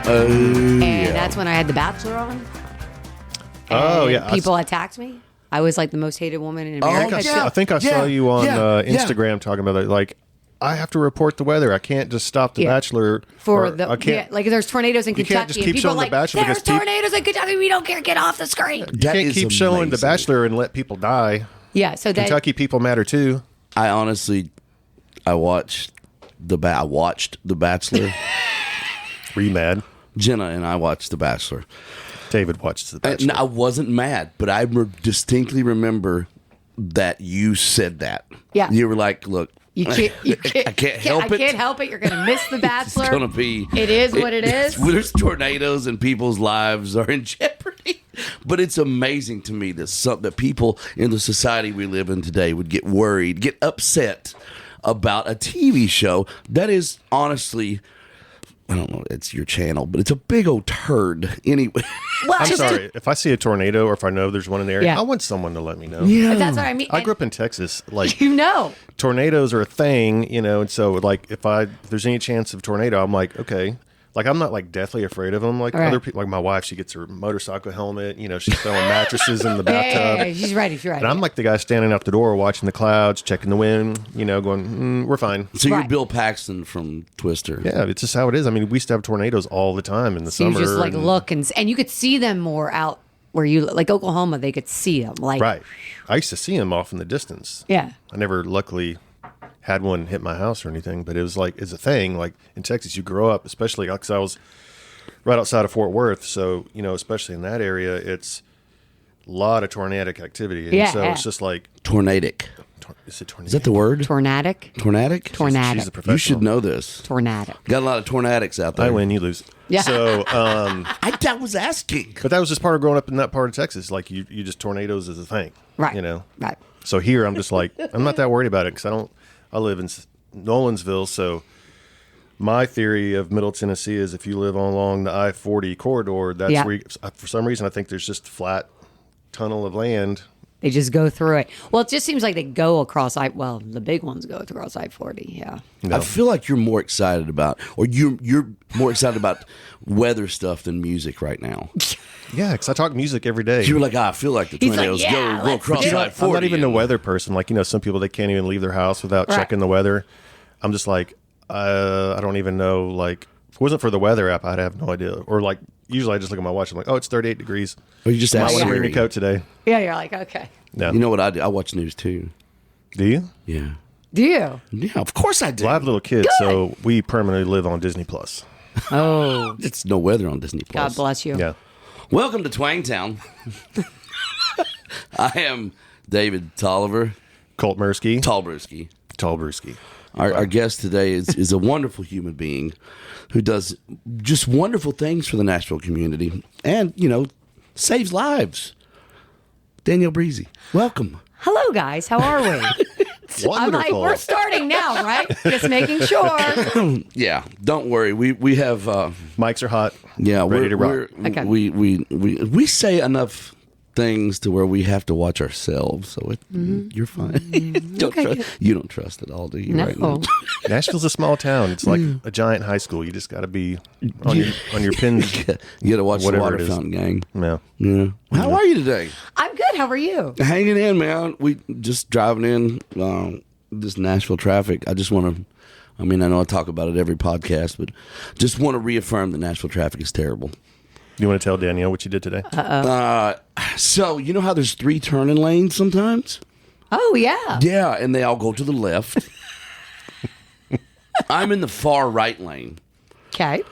And that's when I had The Bachelor on. Oh, yeah. People attacked me. I was like the most hated woman in America. I think I saw you on Instagram talking about it. Like, I have to report the weather. I can't just stop The Bachelor. Like there's tornadoes in Kentucky. You can't just keep showing The Bachelor. There's tornadoes in Kentucky. We don't care. Get off the screen. You can't keep showing The Bachelor and let people die. Yeah, so Kentucky people matter too. I watched The Bachelor. Were you mad? Jenna and I watched The Bachelor. David watched The Bachelor. I wasn't mad, but I distinctly remember that you said that. Yeah. You were like, look, I can't help it. I can't help it. You're going to miss The Bachelor. It's going to be. It is what it is. There's tornadoes and people's lives are in jeopardy. But it's amazing to me that people in the society we live in today would get worried, get upset about a TV show that is honestly, I don't know, it's your channel, but it's a big old turd anyway. Well, I'm sorry. If I see a tornado or if I know there's one in the area, I want someone to let me know. Yeah. That's what I mean. I grew up in Texas. Like, tornadoes are a thing, and so like if there's any chance of tornado, I'm like, okay. Like, I'm not like deathly afraid of them. Like other people, like my wife, she gets her motorcycle helmet. She's throwing mattresses in the bathtub. Yeah, she's ready. And I'm like the guy standing out the door, watching the clouds, checking the wind. Going, we're fine. So you're Bill Paxton from Twister. Yeah, it's just how it is. I mean, we used to have tornadoes all the time in the summer. You just like look and you could see them more out where you like Oklahoma. They could see them right. I used to see them off in the distance. Yeah, I never luckily had one hit my house or anything, but it was like, it's a thing. Like in Texas, you grow up, especially because I was right outside of Fort Worth. So, especially in that area, it's a lot of tornadic activity. And so it's just like. Tornadic. Is it tornadic? Is that the word? Tornadic. Tornadic? She's a professional. You should know this. Tornadic. Got a lot of tornadics out there. I win, you lose. Yeah. So, I was asking. But that was just part of growing up in that part of Texas. Like you just tornadoes is a thing. Right. Right. So here I'm just like, I'm not that worried about it because I live in Nolensville, so my theory of Middle Tennessee is if you live along the I-40 corridor, that's where for some reason I think there's just a flat tunnel of land. They just go through it. Well, it just seems like they go across the big ones go across I-40, yeah. No. I feel like you're more excited about, or you're more excited about weather stuff than music right now. Yeah, because I talk music every day. You were like, I feel like the tornadoes go across I-40. I'm not even a weather person. Like, some people, they can't even leave their house without checking the weather. I'm just like, I don't even know. Like, if it wasn't for the weather app, I'd have no idea. Or like, usually I just look at my watch. I'm like, oh, it's 38 degrees. Or you just ask Siri. I want to bring a coat today. Yeah, you're like, okay. No. You know what I do? I watch news too. Do you? Yeah. Do you? Yeah, of course I do. Well, I have little kids, so we permanently live on Disney Plus. Oh. It's no weather on Disney Plus. God bless you. Yeah. Welcome to Twangtown. I am David Tolliver. Colt Mersky. Tallbrewski. Our guest today is a wonderful human being who does just wonderful things for the Nashville community and, saves lives. Danielle Breezy. Welcome. Hello, guys. How are we? Wonderful. I'm like, we're starting now, right? Just making sure. Yeah, don't worry. We have mics are hot. Yeah, ready to rock. Okay. We say enough things to where we have to watch ourselves, so you're fine. You don't trust it all, do you? No. Right now? Nashville's a small town. It's like a giant high school. You just got to be on your pins. You got to watch the water fountain gang. Yeah. How are you today? I'm good. How are you? Hanging in, man. We just driving in this Nashville traffic. I just want to. I know I talk about it every podcast, but just want to reaffirm that Nashville traffic is terrible. You want to tell Danielle what you did today? So, you know how there's 3 turning lanes sometimes? Oh, yeah. Yeah, and they all go to the left. I'm in the far right lane. Okay.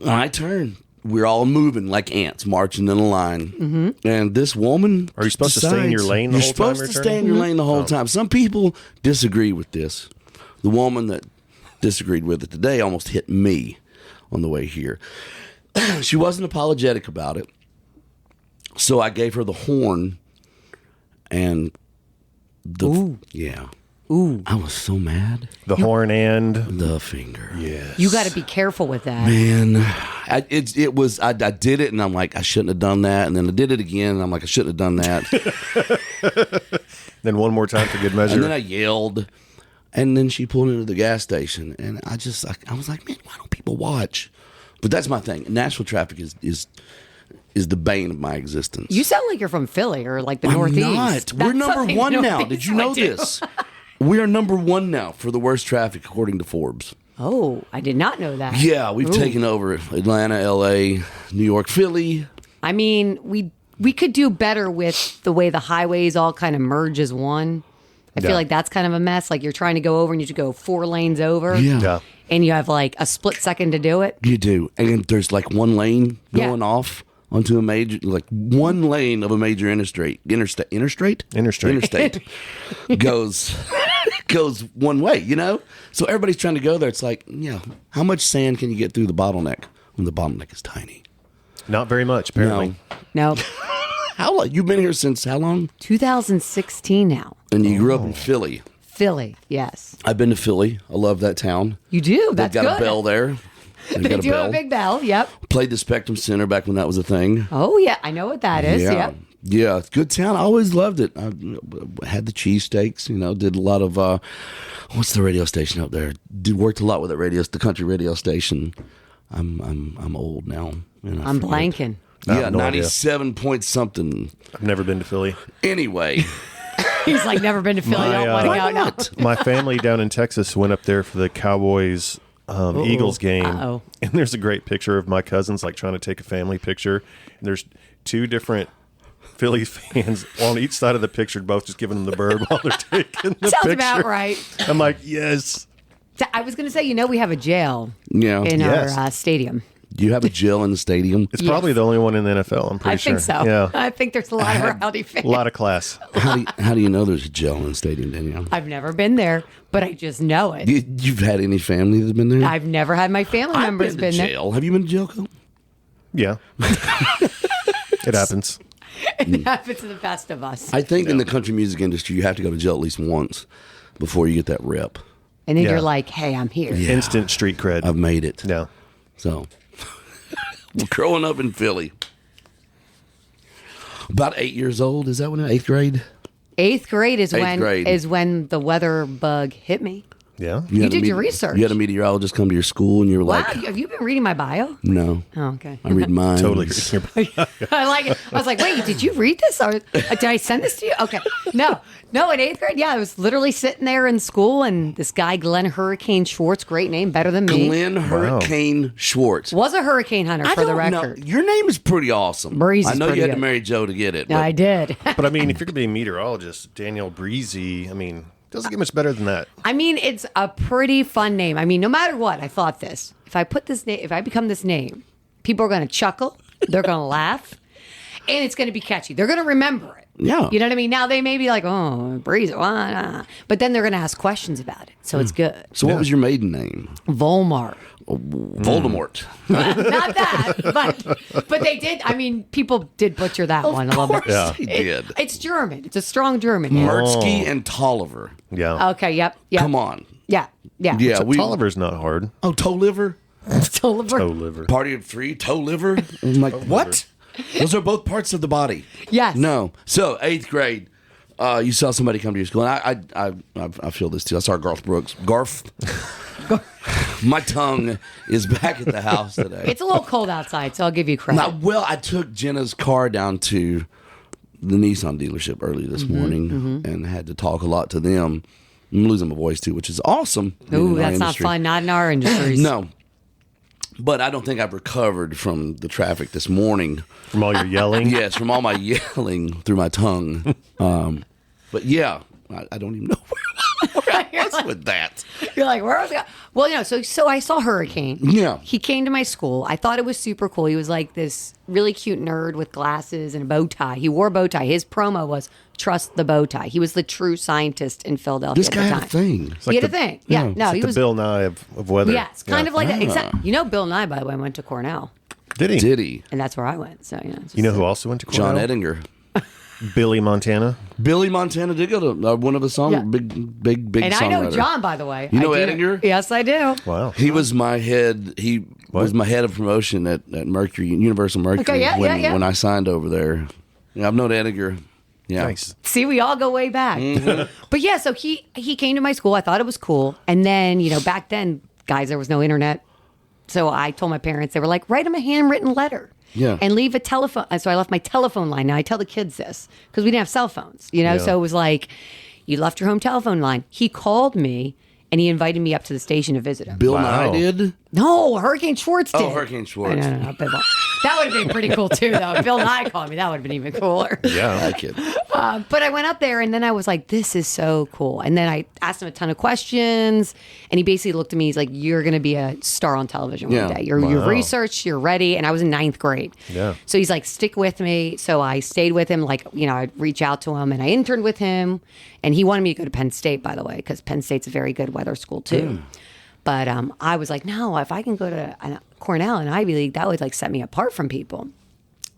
I turn. We're all moving like ants, marching in a line. Mm-hmm. And this woman Are you supposed to stay in your lane the whole time? You're supposed to stay in your lane the whole time. Some people disagree with this. The woman that disagreed with it today almost hit me on the way here. She wasn't apologetic about it. So I gave her the horn and Ooh. Yeah. Ooh. I was so mad. The horn and the finger. Yes. You got to be careful with that. Man, I did it and I'm like, I shouldn't have done that. And then I did it again and I'm like, I shouldn't have done that. Then one more time for good measure. And then I yelled. And then she pulled into the gas station. And I was like, man, why don't people watch But that's my thing. Nashville traffic is the bane of my existence. You sound like you're from Philly or like the I'm Northeast. not. We're number one now. Northeast, Did you know I do. this? We are number one now for the worst traffic, according to Forbes. Oh, I did not know that. Yeah, we've taken over Atlanta, L.A., New York, Philly. I mean, we could do better with the way the highways all kind of merge as one. I feel like that's kind of a mess. Like you're trying to go over and you have to go 4 lanes over. Yeah. And you have like a split second to do it. You do. And there's like one lane Yeah. going off onto a major, like one lane of a major interstate goes one way, you know? So everybody's trying to go there. It's like, how much sand can you get through the bottleneck when the bottleneck is tiny? Not very much, apparently. No. How long? You've been here since how long? 2016 now. And you grew up in Philly. Philly, yes. I've been to Philly. I love that town. You do? They've That's got good. a bell there. They do have a big bell, yep. Played the Spectrum Center back when that was a thing. Oh, yeah. I know what that is, Yeah. yep. Yeah, it's a good town. I always loved it. I had the cheesesteaks, did a lot of, what's the radio station up there? Worked a lot with the country radio station. I'm old now. And I I'm forget. blanking. I Yeah, have no idea. 97 point something. I've never been to Philly. Anyway. He's like, never been to Philly. Don't want to go now. My family down in Texas went up there for the Cowboys Eagles game. Uh-oh. And there's a great picture of my cousins like trying to take a family picture. And there's 2 different Phillies fans on each side of the picture, both just giving them the bird while they're taking the Sounds picture. about right. I'm like, yes. I was going to say, we have a jail Yeah. in Yes. our stadium. Do you have a jail in the stadium? It's probably the only one in the NFL, I'm pretty I sure. think so. Yeah. I think there's a lot of rowdy fans. A lot of class. How do you know there's a jail in the stadium, Danielle? I've never been there, but I just know it. You've had any family that's been there? I've never had my family I've members been to been jail. Have you been to jail, Colt? Yeah. It happens. there. It happens to the best of us. I think in the country music industry, you have to go to jail at least once before you get that rep. And then Yeah. you're like, hey, I'm here. Instant street cred. I've made it. Yeah. So, growing up in Philly, about 8 years old. Is that when 8th grade? 8th grade is Eighth grade. when the weather bug hit me. Yeah. You had a did your research. You had a meteorologist come to your school, and you were Wow, like, have you been reading my bio? "No, Oh, okay. I read mine." Totally. I like it. I was like, wait, did you read this? Or did I send this to you? Okay. No, in 8th grade, I was literally sitting there in school, and this guy, Glenn Hurricane Schwartz, great name, better than me, Glenn Hurricane Schwartz. was a hurricane hunter, for the record. Your name is pretty awesome. Breezy's I know pretty you had to good. marry Joe to get it. But I did. But I mean, if you're going to be a meteorologist, Danielle Breezy, doesn't get much better than that. I mean, it's a pretty fun name. I mean, no matter what, I thought this. If I become this name, people are going to chuckle, they're going to laugh, and it's going to be catchy. They're going to remember it. Yeah. You know what I mean? Now they may be like, oh, Breezy, why not? But then they're going to ask questions about it. So it's good. So what was your maiden name? Volmar. Voldemort. Not that, but they did. I mean, people did butcher that one a little bit. Yeah, they did. It's German. It's a strong German name. Mertzke and Tolliver. Yeah. Okay, yep. Come on. Yeah. Yeah, Tolliver's not hard. Oh, toe liver? Tolliver. Toe liver. Party of 3, toe liver? I'm like, what? Those are both parts of the body. Yes. No. So, 8th grade, you saw somebody come to your school, and I feel this too. I saw Garth Brooks. Garth. My tongue is back at the house today. It's a little cold outside, so I'll give you credit. I took Jenna's car down to the Nissan dealership early this morning and had to talk a lot to them. I'm losing my voice too, which is awesome. Ooh, in our that's not industry. fun. Not in our industries. No. But I don't think I've recovered from the traffic this morning. From all your yelling? Yes, from all my yelling through my tongue. But yeah, I don't even know where I was with that. You're like, where was I? Well, so I saw Hurricane. Yeah. He came to my school. I thought it was super cool. He was like this really cute nerd with glasses and a bow tie. He wore a bow tie. His promo was trust the bow tie. He was the true scientist in Philadelphia This at guy the had time. a thing. Like He had a the- thing. Yeah. No, he the was. Bill Nye of weather. Yeah, it's kind of like that. Exactly. Bill Nye, by the way, went to Cornell, Did he? Did he? and that's where I went. So, it's You know just- who also went to John Cornell? Ettinger. Billy Montana. Billy Montana did go to one of the song, Yeah. big And I know songwriter. John, by the way. You know I do. Ettinger? Yes, I do. Wow. He was my head. He was my head of promotion at Mercury, Universal Mercury. Okay, yeah, when I signed over there. Yeah, I've known Ettinger. Yeah. Nice. See, we all go way back. But yeah, so he came to my school. I thought it was cool. And then, back then, guys, there was no internet. So I told my parents, they were like, write him a handwritten letter. Yeah. And leave a telephone. So I left my telephone line. Now I tell the kids this because we didn't have cell phones, Yeah. So it was like, you left your home telephone line. He called me and he invited me up to the station to visit him. Bill Wow. Nye did. No, Hurricane Schwartz did. Oh, Hurricane Schwartz. No. That would have been pretty cool too, though. If Bill Nye called me, that would have been even cooler. Yeah. That kid. But I went up there and then I was like, this is so cool. And then I asked him a ton of questions and he basically looked at me. He's like, you're going to be a star on television one day. You're researched, you're ready. And I was in 9th grade. Yeah. So he's like, stick with me. So I stayed with him. Like, I'd reach out to him and I interned with him. And he wanted me to go to Penn State, by the way, because Penn State's a very good weather school too. But I was like, no, if I can go to Cornell and Ivy League, that would like set me apart from people.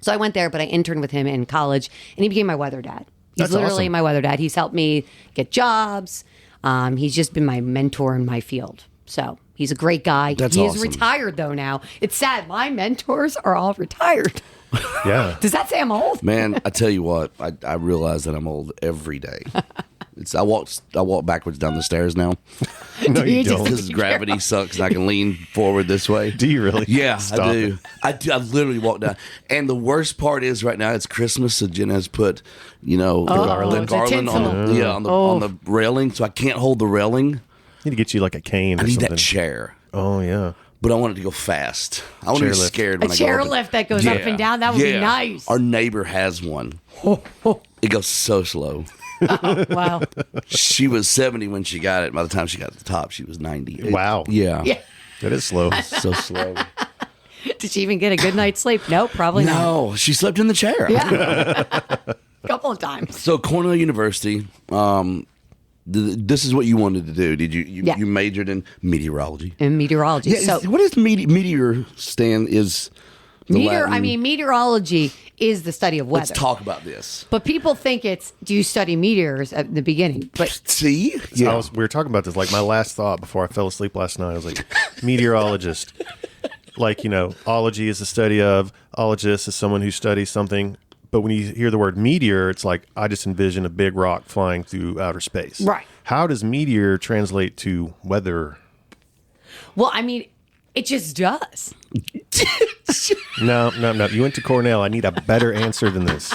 So I went there, but I interned with him in college, and he became my weather dad. He's That's literally awesome. my weather dad. He's helped me get jobs. He's just been my mentor in my field. So he's a great guy. That's he awesome. is retired, though, now. It's sad. My mentors are all retired. Yeah. Does that say I'm old? Man, I tell you what, I realize that I'm old every day. I walk backwards down the stairs now No, you you just- don't. because gravity sucks and I can lean forward this way. Do you really? Yeah, Stop I do. it. I literally walk down. And the worst part is right now it's Christmas, so Jen has put, garland. garland on the railing, so I can't hold the railing. Need to get you like a cane or I need something. that chair, Oh yeah. but I want it to go fast. I want to be Chairlift. scared A when I go up chairlift that goes up and down. That would be nice. Our neighbor has one. It goes so slow. Wow. She was 70 when she got it. By the time she got to the top, she was 90. Wow. Yeah. Yeah. That is slow. So slow. Did she even get a good night's sleep? Nope, probably not. No, she slept in the chair. Yeah. A couple of times. So Cornell University, this is what you wanted to do. Did you? Yeah. You majored in meteorology. In meteorology. Yeah. What is meteor stand? Is the Latin- Meteorology is the study of weather. Let's talk about this. But people think it's, do you study meteors at the beginning? But See, So we were talking about this. Like my last thought before I fell asleep last night, I was like, meteorologist. Like, ology is the study of, ologist is someone who studies something. But when you hear the word meteor, it's like, I just envision a big rock flying through outer space. Right. How does meteor translate to weather? well, it just does. No. You went to Cornell. I need a better answer than this.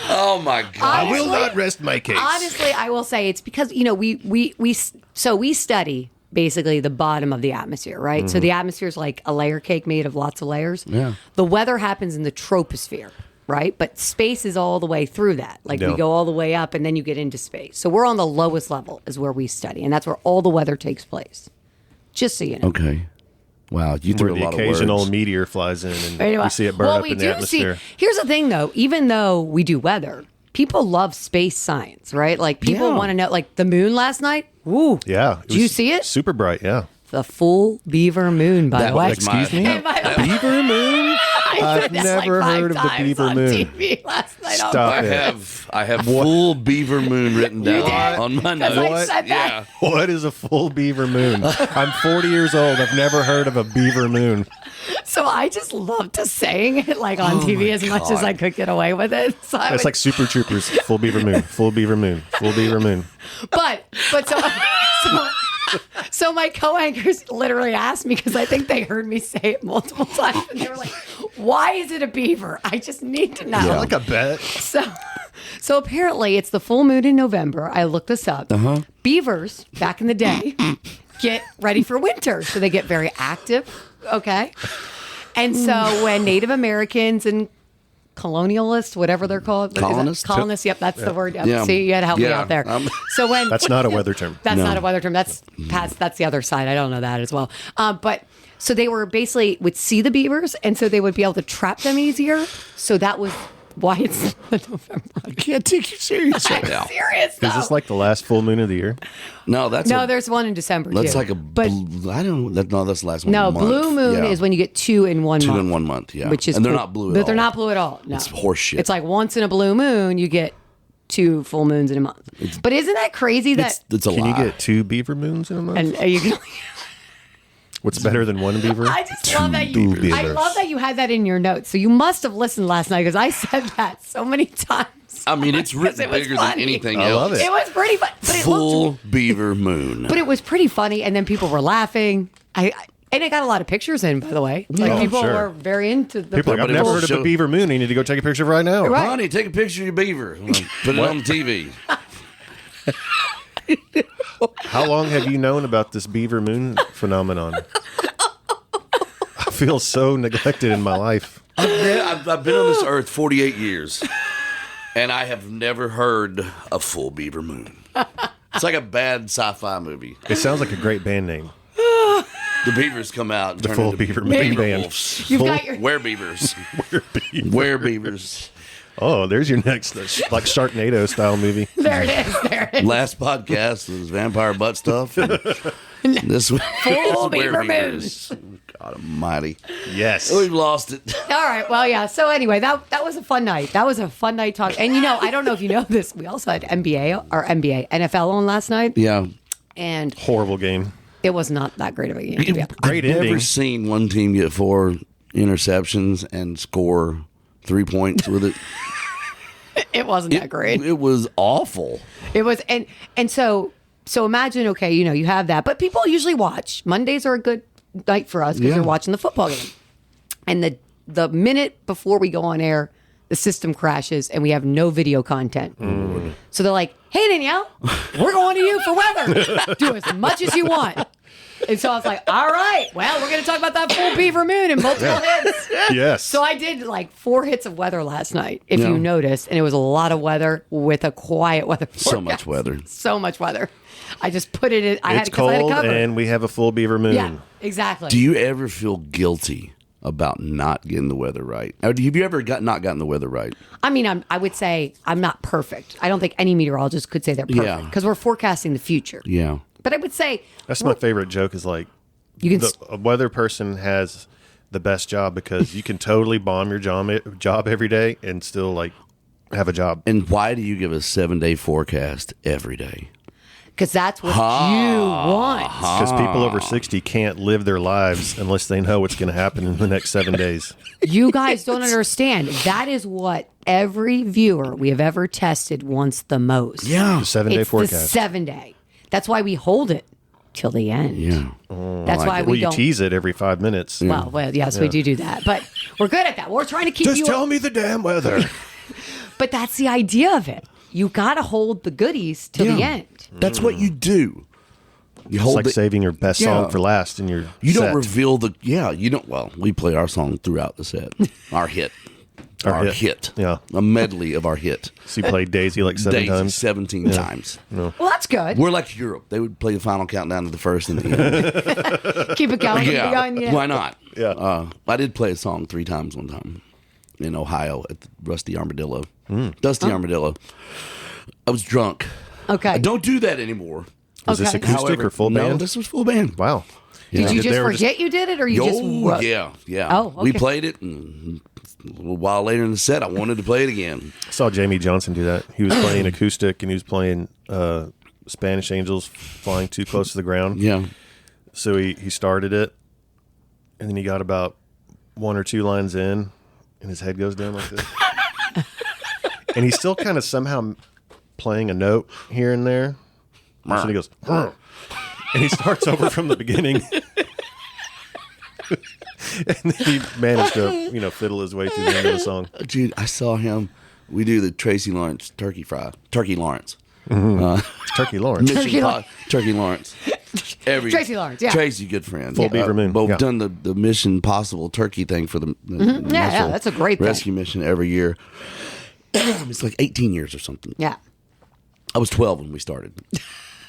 oh my god. I will not rest my case. Honestly, I will say it's because we study basically the bottom of the atmosphere, right? Mm-hmm. So the atmosphere is like a layer cake made of lots of layers. Yeah. The weather happens in the troposphere, right? But space is all the way through that. Like Yeah. we go all the way up and then you get into space. So we're on the lowest level is where we study, and that's where all the weather takes place. Just so you know. Okay. Wow, you threw Where a the lot occasional of words. meteor flies in and Anyway, we see it burn well, up we in the do atmosphere. here's the thing, though. Even though we do weather, people love space science, right? Like people Yeah. want to know, like the moon last night. Woo! Yeah. Did you see it? Super bright, yeah. The full beaver moon, by That the way. was my- Excuse me? And by the way, Beaver moon? I I've said that never like 5 heard of the times beaver on moon. TV last night. Stop on it. I have full beaver moon written down did? on my 'Cause notes. I said that. Yeah. What is a full beaver moon? I'm 40 years old. I've never heard of a beaver moon. So I just loved saying it like on TV as much as I could get away with it. So I It's would, like Super Troopers. Full beaver moon. Full beaver moon. Full beaver moon. but so my co-anchors literally asked me because I think they heard me say it multiple times, and they were like, "Why is it a beaver? I just need to know." I like a bet. So apparently it's the full moon in November. I looked this up. Beavers back in the day get ready for winter, so they get very active. Okay, and so when Native Americans and colonialists, whatever they're called, what is it? Colonists? Yep, that's the word. Yep. Yeah. See, you had to help me Yeah. out there. So when That's not a weather term. That's No. not a weather term. That's that's the other side. I don't know that as well. But so they were basically would see the beavers, and so they would be able to trap them easier. So that was why it's November. I can't take you serious right I'm now. serious. Is this like the last full moon of the year? No, that's No, there's one in December that's too. like a. but I don't. That's the last one. no, month. blue moon Yeah. is when you get 2 in 1 2 month. in 1 month. Yeah, Which is and they're cool. not blue. But at they're all. not blue at all. No. It's horseshit. It's like once in a blue moon you get 2 full moons in a month. But isn't that crazy that It's a Can lie. you get 2 beaver moons in a month? and you can What's better than 1 beaver? I just love that you. beavers. I love that you had that in your notes. So you must have listened last night because I said that so many times. I mean, it's written It was bigger funny. than anything I else. love it. It was pretty fun, but it looked, Full beaver moon. but it was pretty funny. And then people were laughing. And it got a lot of pictures in, by the way. Like Oh, people sure. were very into the People are like, I've never heard of a beaver moon. You need to go take a picture right now. Right. Honey, take a picture of your beaver. Put it on TV. How long have you known about this beaver moon phenomenon? I feel so neglected in my life. I've been on this earth 48 years, and I have never heard a full beaver moon. It's like a bad sci-fi movie. It sounds like a great band name. The beavers come out and The turn full into beaver Maybe. moon band. wolves. You've got your Werebeavers. Beaver. Werebeavers. Oh, there's your next like Sharknado style movie. there it is. There it is. Last podcast was vampire butt stuff. And this one Full is beaver werebeavers. God almighty. Yes. We've lost it. All right. Well, yeah. So anyway, that was a fun night. That was a fun night talk. And I don't know if you know this. We also had NFL on last night, Yeah. and Horrible game. it was not that great of a game. To be honest. Great I've ending. never seen one team get 4 interceptions and score 3 points with it. It wasn't that great. It was awful. It was, and so imagine, okay, you have that, but people usually watch. Mondays are a good night for us because Yeah. they're watching the football game. And the minute before we go on air, the system crashes and we have no video content. So they're like, "Hey Danielle, we're going to you for weather. Do as much as you want." And so I was like, "All right, well, we're going to talk about that full beaver moon and multiple hits." Yes. So I did like 4 hits of weather last night, if Yeah. you noticed, and it was a lot of weather with a quiet weather. So much forecast. weather. So much weather. I just put it in. I had It's it because I had it cold covered. and we have a full beaver moon. Yeah, exactly. Do you ever feel guilty about not getting the weather right? Or have you ever not gotten the weather right? I mean, I would say I'm not perfect. I don't think any meteorologist could say they're perfect Yeah. because we're forecasting the future. Yeah. But I would say That's my favorite joke is like you can. a weather person has the best job because you can totally bomb your job every day and still like have a job. And why do you give a 7-day forecast every day? Because that's what you want. Because people over 60 can't live their lives unless they know what's going to happen in the next 7 days. You guys don't understand. That is what every viewer we have ever tested wants the most. Yeah. The 7-day It's the forecast. 7-day. That's why we hold it till the end. Yeah. That's why Well, we you don't. tease it every 5 minutes. Well, yes, we do that. But we're good at that. We're trying to keep Just you. tell me the damn weather. But that's the idea of it. You got to hold the goodies till the Yeah. end. That's what you do. You It's hold like it. saving your best Yeah. song for last in your You set. don't reveal the. Yeah. You don't. Well, we play our song throughout the set. Our hit. Our hit. Yeah. A medley of our hit. So you played Daisy like 7 Daisy times. 17 times. Well, that's good. We're like Europe. They would play the final countdown to the first and the end. Keep it going. Keep it Yeah. going. Yeah. Why not? Yeah. I did play a song 3 times one time in Ohio at the Rusty Armadillo. Dusty Armadillo. I was drunk. Okay. I don't do that anymore. Was this Okay. acoustic However, or full no, band? this was full band. Wow. Did you They just were forget you did it, or you just? Oh, yeah. Oh, We okay. played it, and a little while later in the set, I wanted to play it again. I saw Jamie Johnson do that. He was playing acoustic and he was playing Spanish Angels Flying Too Close to the Ground. Yeah. So he started it and then he got about 1 or 2 lines in and his head goes down like this. And he's still kind of somehow playing a note here and there. And so he goes, "Huh." And he starts over from the beginning. And then he managed to, fiddle his way through the end of the song. Dude, I saw him. We do the Tracy Lawrence Turkey Lawrence. It's Turkey Lawrence. Turkey Lawrence. Tracy Lawrence, yeah. Tracy, good friend. Full Beaver Moon, But we've yeah. done the Mission Possible turkey thing for the Yeah, Nashville that's a great thing. rescue mission every year. It's like 18 years or something. Yeah. I was 12 when we started.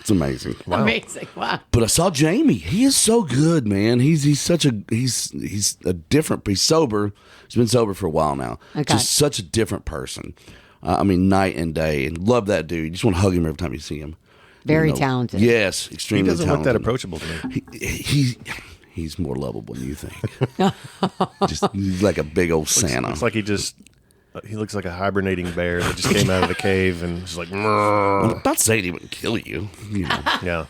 It's amazing. Amazing. Wow. But I saw Jamie. He is so good, man. He's such a he's a different. He's sober. He's been sober for a while now. Okay. Just such a different person. I mean, night and day. And love that dude. You just want to hug him every time you see him. Very talented. Yes, He extremely doesn't look talented. that approachable to me. He's more lovable than you think. He's like a big old Santa. It's like he looks like a hibernating bear that just came out of the cave and just like, "Mrrr." I'm not saying he wouldn't kill you. You know, Yeah.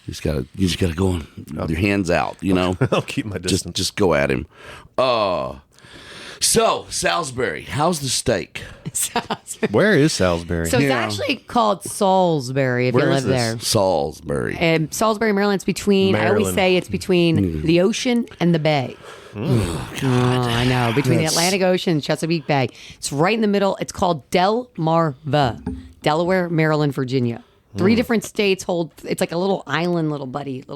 you just gotta go on with your hands out. You know, I'll keep my distance. just go at him. So Salisbury, how's the steak? Where is Salisbury? So it's actually called Salisbury if Where you is live this? there. Salisbury. And Salisbury, Maryland, it's between, I always Maryland. say it's between the ocean and the bay. Oh, I know. Between the Atlantic Ocean and Chesapeake Bay. It's right in the middle. It's called Delmarva. Delaware, Maryland, Virginia. 3 different states hold, it's like a little island, little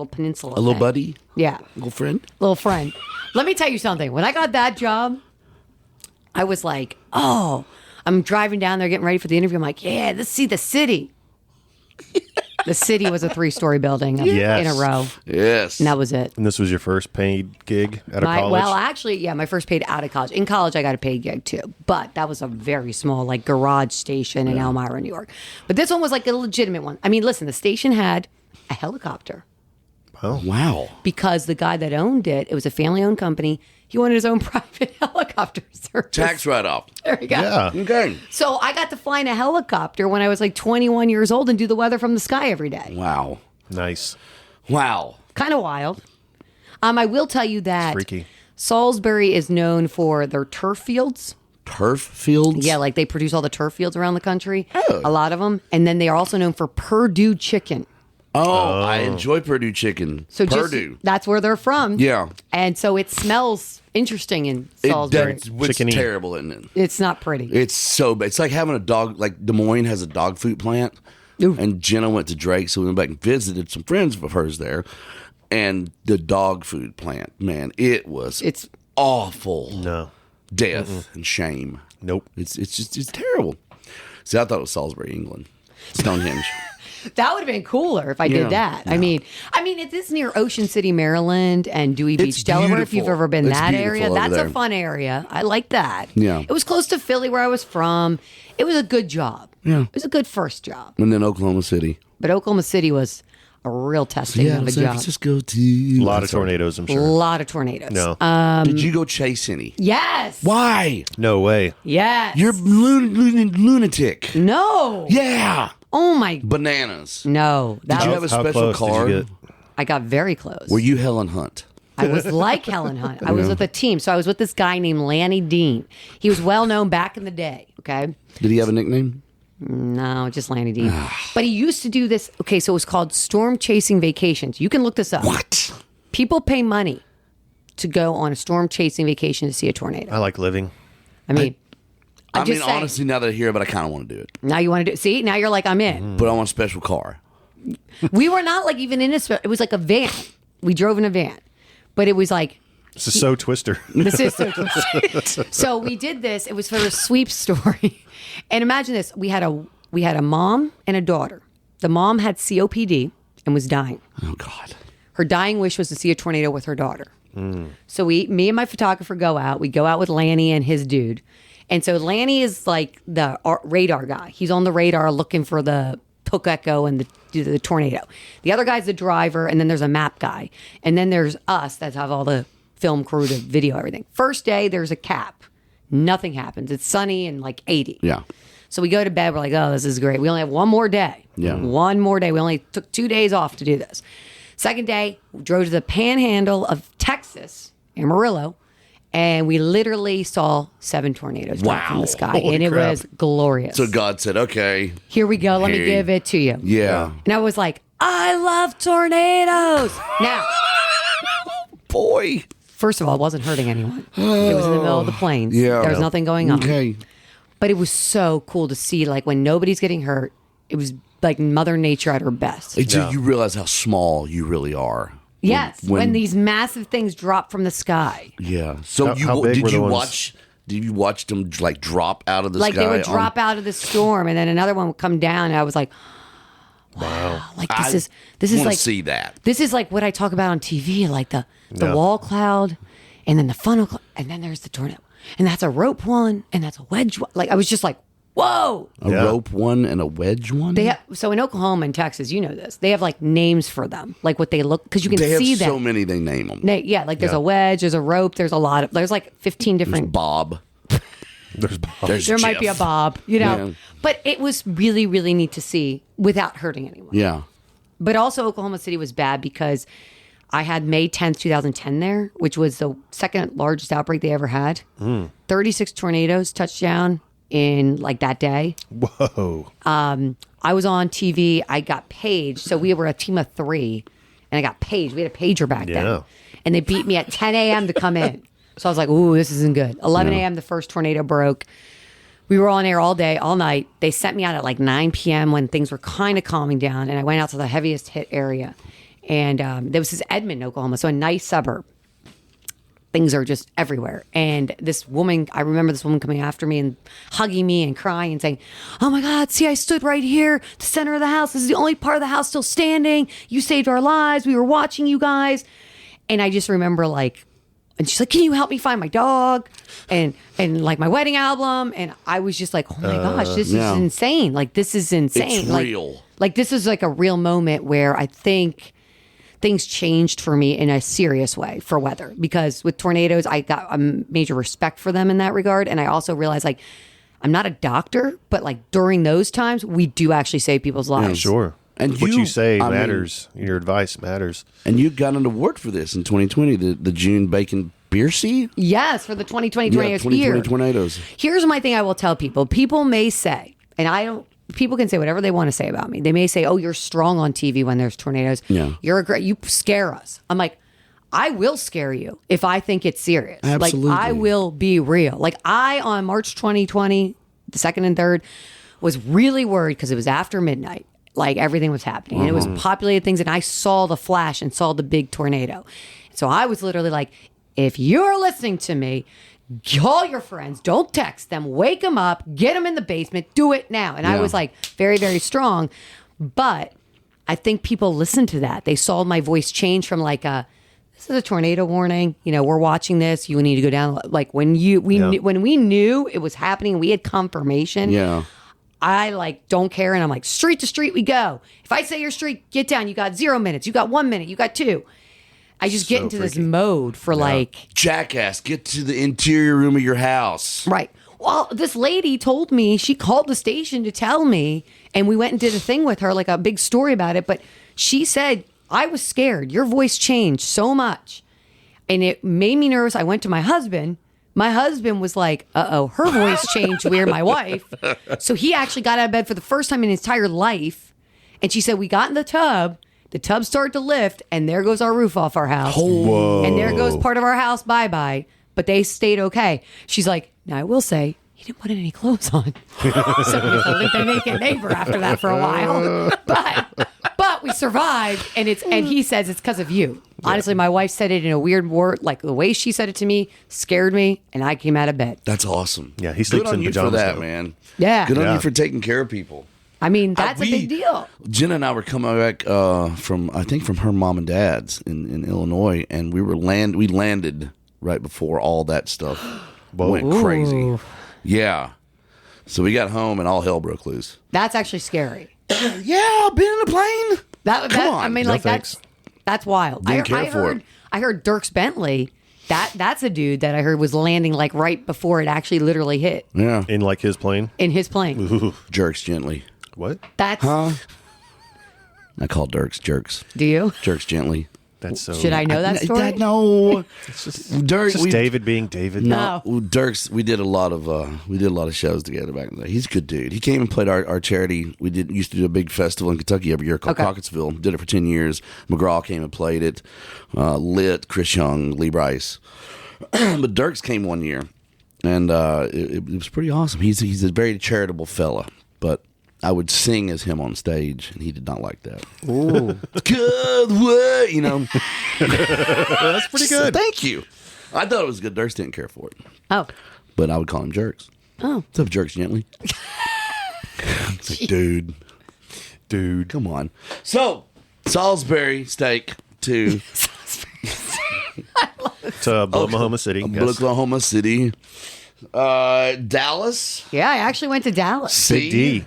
peninsula. A little thing. buddy? Yeah. Little friend? Little friend. Let me tell you something. When I got that job, I was like, oh, I'm driving down there getting ready for the interview. I'm like, yeah, let's see the city. The city was a 3-story building Yes. in a row. Yes. And that was it. And this was your first paid gig out of college? Well, actually, yeah, my first paid out of college. In college, I got a paid gig too, but that was a very small, like, garage station in Elmira, New York. But this one was like a legitimate one. I mean, listen, the station had a helicopter Wow. because the guy that owned it, it was a family-owned company. He wanted his own private helicopter service. Tax write-off. There you go. Yeah. Okay. So I got to fly in a helicopter when I was like 21 years old and do the weather from the sky every day. Wow. Nice. Wow. Kind of wild. I will tell you that Freaky. Salisbury is known for their turf fields. Turf fields? Yeah, like they produce all the turf fields around the country. Oh. A lot of them. And then they are also known for Purdue chicken. Oh, I enjoy Purdue chicken. So Purdue. that's where they're from. Yeah. And so it smells interesting in Salisbury. It's Chickeny. terrible, isn't it? It's not pretty. It's so bad. It's like having a dog, like Des Moines has a dog food plant. Ooh. And Jenna went to Drake, so we went back and visited some friends of hers there. And the dog food plant, man, it's awful. No. Death and shame. Nope. It's terrible. See, I thought it was Salisbury, England. Stonehenge. That would have been cooler if I Yeah. did that. Yeah. I mean, it is near Ocean City, Maryland, and Dewey Beach, Delaware. If you've beautiful. ever been It's that beautiful area, over that's there. a fun area. I like that. Yeah. It was close to Philly, where I was from. It was a good job. Yeah. It was a good first job. And then Oklahoma City. But Oklahoma City was a real testing of a San job. Francisco too. A lot of tornadoes, I'm A sure. lot of tornadoes. No. Did you go chase any? Yes. Why? No way. Yes. You're lunatic. No. Yeah. Oh my. Bananas. No. That Did you was, have a How special close car? did you get? I got very close. Were you Helen Hunt? I was like Helen Hunt. I was with a team. So I was with this guy named Lanny Dean. He was well known back in the day. Okay. Did he have a nickname? No, just Lanny Dean. But he used to do this. Okay. So it was called storm chasing vacations. You can look this up. What? People pay money to go on a storm chasing vacation to see a tornado. I like living. I mean, I'm I just mean, saying. honestly, now that I hear it, but I kind of want to do it. Now you want to do. See, now you're like, I'm in. But I want a special car. We were not like even in a. It was like a van. We drove in a van, but it was like. This is so Twister. This is so twisted. So we did this. It was for a sweep story, and imagine this: we had a mom and a daughter. The mom had COPD and was dying. Oh, God. Her dying wish was to see a tornado with her daughter. So me and my photographer go out. We go out with Lanny and his dude, and so Lanny is like the radar guy. He's on the radar looking for the hook echo and the tornado. The other guy's the driver, and then there's a map guy, and then there's us that have all the film crew to video everything. First day, there's a cap. Nothing happens. It's sunny and like 80. Yeah. So we go to bed. We're like, oh, this is great. We only have one more day. Yeah. One more day. We only took 2 days off to do this. Second day, we drove to the panhandle of Texas, Amarillo, and we literally saw 7 tornadoes drop from Wow. the sky. Holy and it crap. was glorious. So God said, okay. Here we go. Let me Hey. give it to you. Yeah. And I was like, I love tornadoes. Now, Boy. first of all, it wasn't hurting anyone. It was in the middle of the plains. Yeah. There was nothing going on. Okay. But it was so cool to see, like, when nobody's getting hurt, it was like Mother Nature at her best. Until you realize how small you really are. Yes, when these massive things drop from the sky. Yeah. So How big were the ones? Did you watch them like drop out of the Like sky? they would drop out of the storm, and then another one would come down, and I was like, Wow. like I this is wanna like see that. This is like what I talk about on TV, like the Yeah. wall cloud, and then the funnel cloud, and then there's the tornado, and that's a rope one, and that's a wedge one. Like I was just like, whoa. A Yeah. rope one and a wedge one? They have, so in Oklahoma and Texas, you know this, they have like names for them, like what they look, because you can They have see so them. many they name them. Yeah, like there's Yeah. a wedge, there's a rope, there's like 15 different. Bob. There's Bob. There's There might be a Jeff. bob, you know. Yeah. But it was really, really neat to see without hurting anyone. Yeah. But also Oklahoma City was bad because I had May 10th, 2010 there, which was the second largest outbreak they ever had. 36 tornadoes touched down. in like that day. Whoa. I was on TV. I got paged. So we were a team of 3, and I got paged. We had a pager back then. And they beat me at 10 a.m. to come in. So I was like, ooh, this isn't good. 11 a.m. the first tornado broke. We were on air all day, all night. They sent me out at like 9 p.m. when things were kind of calming down. And I went out to the heaviest hit area. And there was this Edmond, Oklahoma. So a nice suburb. Things are just everywhere. And this woman, I remember this woman coming after me and hugging me and crying and saying, oh my God, see, I stood right here, the center of the house. This is the only part of the house still standing. You saved our lives. We were watching you guys. And I just remember like, and she's like, can you help me find my dog? And like my wedding album. And I was just like, oh my gosh, this is insane. Like, this is insane. It's real. Like this is like a real moment where I think things changed for me in a serious way for weather, because with tornadoes, I got a major respect for them in that regard. And I also realized like, I'm not a doctor, but like during those times, we do actually save people's lives. Yeah, sure. And what you say matters. Your advice matters. And you got an award for this in 2020, the June Bacon-Bercey? Yes, for the 2020 tornadoes 2020 tornadoes. Here's my thing I will tell people. People may say, and I don't, people can say whatever they want to say about me. They may say, oh, you're strong on TV when there's tornadoes. Yeah. You scare us. I'm like, I will scare you if I think it's serious. Absolutely. Like, I will be real. Like, on March 2020, the 2nd and 3rd, was really worried because it was after midnight. Like, everything was happening. And it was populated things, and I saw the flash and saw the big tornado. So I was literally like, if you're listening to me, call your friends, don't text them, wake them up, get them in the basement, do it now. And I was like very, very strong. But I think people listened to that. They saw my voice change from like this is a tornado warning. You know, we're watching this. You need to go down. Like when we knew it was happening, we had confirmation. Yeah. I like don't care. And I'm like, street to street we go. If I say your street, get down. You got 0 minutes. You got 1 minute. You got 2. I just get into this mode for like... Jackass, get to the interior room of your house. Right. Well, this lady told me, she called the station to tell me, and we went and did a thing with her, like a big story about it, but she said, I was scared. Your voice changed so much. And it made me nervous. I went to my husband. My husband was like, uh-oh, her voice changed weird, my wife. So he actually got out of bed for the first time in his entire life. And she said, we got in the tub. The tub started to lift, and there goes our roof off our house. Whoa. And there goes part of our house, bye-bye. But they stayed okay. She's like, now I will say, he didn't put any clothes on. So we lived a naked neighbor after that for a while. But we survived, and he says it's because of you. Honestly, my wife said it in a weird word, like the way she said it to me scared me, and I came out of bed. That's awesome. Yeah, he sleeps in pajamas. Good on you for that, though. man. Yeah. Good on you for taking care of people. I mean, that's a big deal. Jenna and I were coming back from her mom and dad's in Illinois, and we landed right before all that stuff went crazy. Yeah. So we got home and all hell broke loose. That's actually scary. Yeah, been in a plane. Come on. I mean, like thanks. that's wild. I heard Dierks Bentley. That's a dude that I heard was landing like right before it actually literally hit. Yeah. In like his plane? In his plane. Ooh. Jerks gently. What? That's I call Dirks jerks. Do you? Jerks gently. That's so. Should I know that story? No. It's just Dirks. David being David. No. Dirks. We did a lot of shows together back in the day. He's a good dude. He came and played our charity. We used to do a big festival in Kentucky every year called Caucusville. Did it for 10 years. McGraw came and played it. Lit, Chris Young, Lee Bryce. But Dirks came one year, and it was pretty awesome. He's a very charitable fella, but I would sing as him on stage, and he did not like that. Ooh. Good way, you know. That's pretty good. Thank you. I thought it was good. Dirks didn't care for it. Oh. But I would call him Jerks. Oh. What's up, Jerks gently? It's like, dude, come on. So, Salisbury steak to Oklahoma City. Oklahoma City. Dallas. Yeah, I actually went to Dallas. Big D.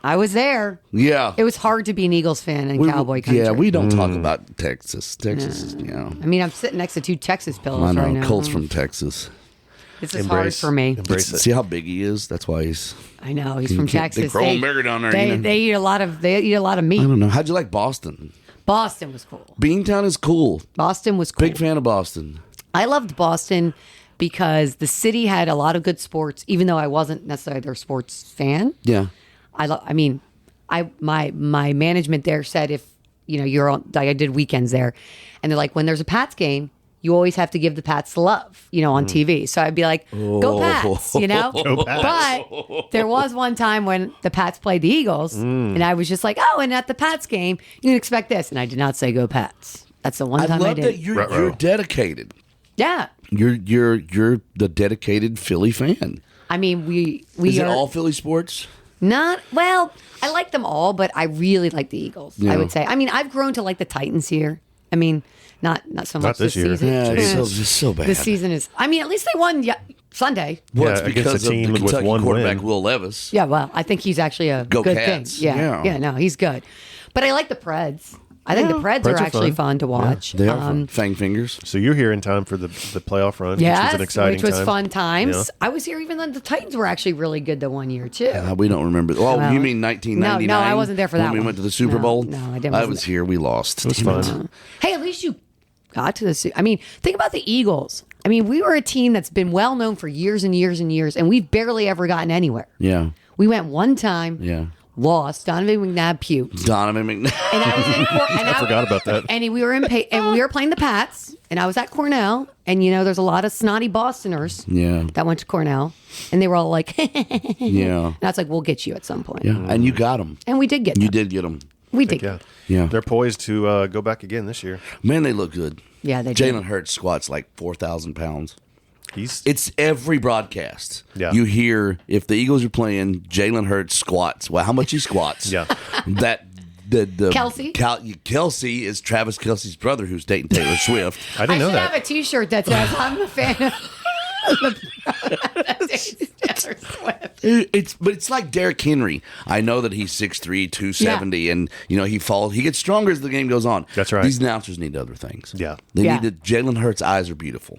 I was there. Yeah. It was hard to be an Eagles fan in cowboy country. Yeah, we don't talk about Texas. Texas is, you know. I mean, I'm sitting next to 2 Texas pillows I know. right now. Colt's from Texas. This is hard for me. Embrace it. See how big he is? That's why he's. I know he's from Texas. They grow America down there. They eat a lot of meat. I don't know. How'd you like Boston? Boston was cool. Beantown is cool. Boston was cool. Big fan of Boston. I loved Boston. because the city had a lot of good sports, even though I wasn't necessarily their sports fan. Yeah. My management there said if you're on, like I did weekends there, and they're like, when there's a Pats game, you always have to give the Pats the love, on TV. So I'd be like, go Pats, Go Pats. But there was one time when the Pats played the Eagles, and I was just like, oh, and at the Pats game, you can expect this, and I did not say go Pats. That's the one time I love did. that you're dedicated. Yeah. You're the dedicated Philly fan. I mean, we Is are it all Philly sports? not well. I like them all, but I really like the Eagles. Yeah. I would say. I mean, I've grown to like the Titans here. I mean, not so much this year. season. Yeah, Jesus. it's so bad. This season is. I mean, at least they won Sunday. Well, Yeah, it's against because a team of the with Kentucky one quarterback, win. Will Levis. Yeah, well, I think he's actually a Go good Cats. thing. Yeah. Yeah, no, he's good. But I like the Preds. I think the Preds Preds are are actually fun. fun to watch. They are fun. Fang fingers. So you're here in time for the playoff run, which Yes, was an exciting which was time. fun times. Yeah. I was here even then the Titans were actually really good the one year too. We don't remember. Oh, Well, you mean 1999? no, I wasn't there for that when we one. went to the Super No, Bowl? no, I didn't- I wasn't was there. here. We lost. It was fun. Hey, at least you got to the. I mean, think about the Eagles. I mean, we were a team that's been well known for years and years and years, and we've barely ever gotten anywhere. Yeah. We went one time, Yeah. lost. Donovan McNabb puked. Donovan McNabb. And I was in I forgot about that. And we were and we were playing the Pats, and I was at Cornell, and there's a lot of snotty Bostoners Yeah. that went to Cornell, and they were all like, and Yeah. I was like, we'll get you at some point. Yeah. And you got them. And we did get them. You did get them. We did. Yeah. Yeah. They're poised to go back again this year. Man, they look good. Yeah, they did. Jalen Hurts squats like 4,000 pounds. He's It's every broadcast. Yeah. You hear if the Eagles are playing, Jalen Hurts squats. Well, how much he squats? Yeah. That the Kelsey? Kelsey is Travis Kelsey's brother, who's dating Taylor Swift. I didn't know should that. have a T-shirt that says I'm a fan of Taylor Swift. It's like Derrick Henry. I know that he's 6'3", 270, and he gets stronger as the game goes on. That's right. These announcers need other things. Yeah. They Yeah. need Jalen Hurts' eyes are beautiful.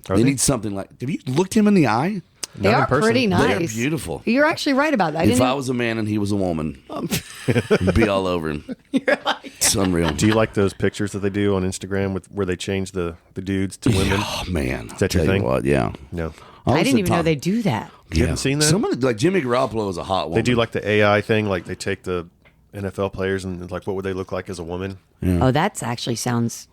Are they they? need something like. Have you looked him in the eye? They Not in are person. pretty nice. They're beautiful. You're actually right about that. If I was a man and he was a woman, I'd be all over him. It's unreal. Do you like those pictures that they do on Instagram where they change the dudes to women? Oh man, Is that your Tell you thing? What, yeah. No. I didn't even know they do that. You haven't seen that? Some of the, like Jimmy Garoppolo is a hot They woman. do like the AI thing, like they take the NFL players and like what would they look like as a woman? Oh, that's actually sounds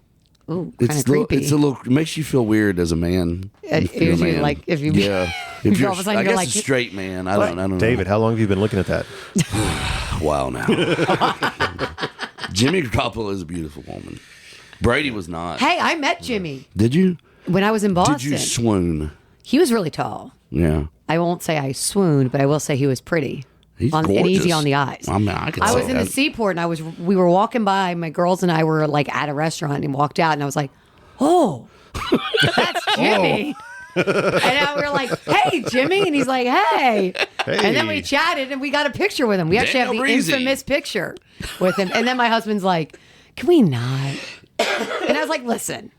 kind It's of creepy. It's a little. It makes you feel weird as a man. If you're a usually, man. like, if you- yeah. If all you're, of a sudden I you're guess like- a straight man. I don't know. David, how long have you been looking at that? Wow, now. Jimmy Garoppolo is a beautiful woman. Brady was not. Hey, I met Jimmy Did you? when I was in Boston. Did you swoon? He was really tall. Yeah. I won't say I swooned, but I will say he was pretty. He's and gorgeous. easy on the eyes. I mean, I could I say was in the that. seaport and we were walking by, my girls and I were like at a restaurant and walked out and I was like, oh, that's Jimmy. And we were like, hey, Jimmy. And he's like, hey. And then we chatted and we got a picture with him. We actually have Danielle the Breezy. infamous picture with him. And then my husband's like, can we not? And I was like, listen.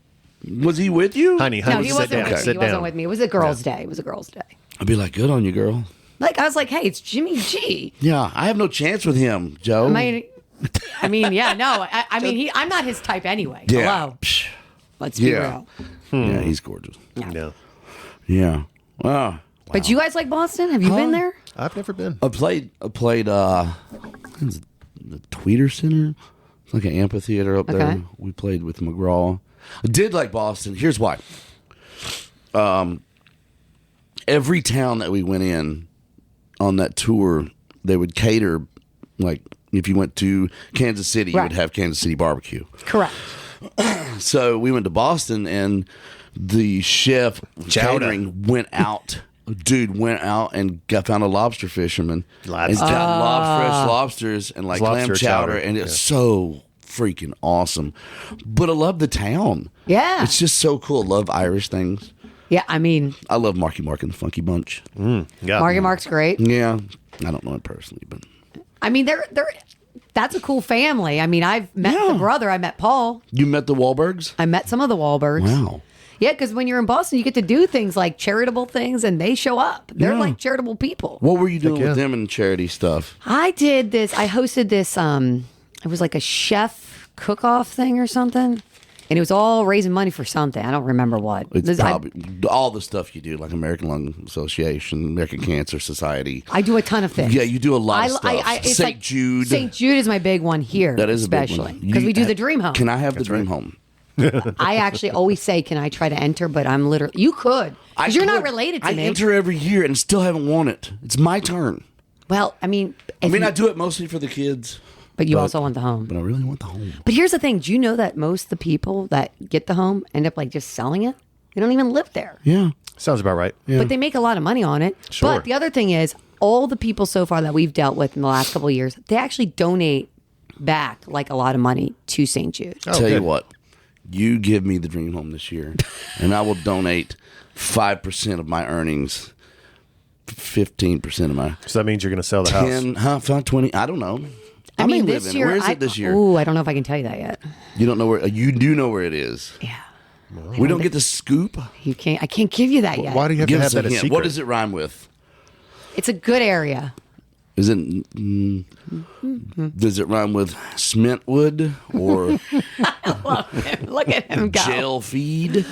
Was he with you? Honey, No, he sit wasn't down. with me. Sit He wasn't down. with me. It was a girl's day. It was a girl's day. I'd be like, good on you, girl. Like, I was like, hey, it's Jimmy G. Yeah, I have no chance with him, Joe. I mean, yeah, no. I mean, I'm not his type anyway. Yeah. Hello. Psh. Let's be Yeah. real. Yeah, he's gorgeous. No. Yeah. Wow. But you guys like Boston? Have you been there? I've never been. I played what is it, the Tweeter Center. It's like an amphitheater up Okay. there. We played with McGraw. I did like Boston. Here's why. Every town that we went in on that tour, they would cater, like if you went to Kansas City, you Right. would have Kansas City barbecue. Correct. So we went to Boston, and the chef catering went out. Dude went out and found a lobster fisherman and Lobster. got fresh lobsters and like Lobster lamb chowder, chowder, and it's yeah. so freaking awesome. But I love the town. Yeah. It's just so cool. Love Irish things. Yeah, I mean, I love Marky Mark and the Funky Bunch. Yeah. Marky Mark's great. Yeah, I don't know him personally, but I mean, that's a cool family. I mean, I've met Yeah. the brother. I met Paul. you met the Wahlbergs? I met some of the Wahlbergs. Wow. Yeah, because when you're in Boston, you get to do things like charitable things, and they show up. They're Yeah. like charitable people. What were you doing yeah. with them in charity stuff? I hosted this. It was like a chef cook-off thing or something. And it was all raising money for something. I don't remember what. It's probably all the stuff you do, like American Lung Association, American Cancer Society. I do a ton of things. Yeah, you do a lot of stuff. St. Jude. St. Jude is my big one here. That is especially a big one. because we do the Dream Home. Can I have the Dream Home? I actually always say, "Can I try to enter?" But I'm literally. You could, because you're not related to me. I enter every year and still haven't won it. It's my turn. Well, I mean, I do it mostly for the kids. But you also want the home. But I really want the home. But here's the thing. Do you know that most of the people that get the home end up like just selling it? They don't even live there. Yeah. Sounds about right. Yeah. But they make a lot of money on it. Sure. But the other thing is, all the people so far that we've dealt with in the last couple of years, they actually donate back like a lot of money to St. Jude. Tell you what, you give me the Dream Home this year, and I will donate 5% of my earnings, 15% of my So that means you're going to sell the house. 20. I don't know. I mean, may this live in it. year. Where is it this year? Ooh, I don't know if I can tell you that yet. You don't know where. You do know where it is. Yeah. We don't get the scoop. You can't. I can't give you that yet. Why do you have Give to us have a that a hint. secret? What does it rhyme with? It's a good area. Is it? Does it rhyme with Smintwood or Look at him go. jail feed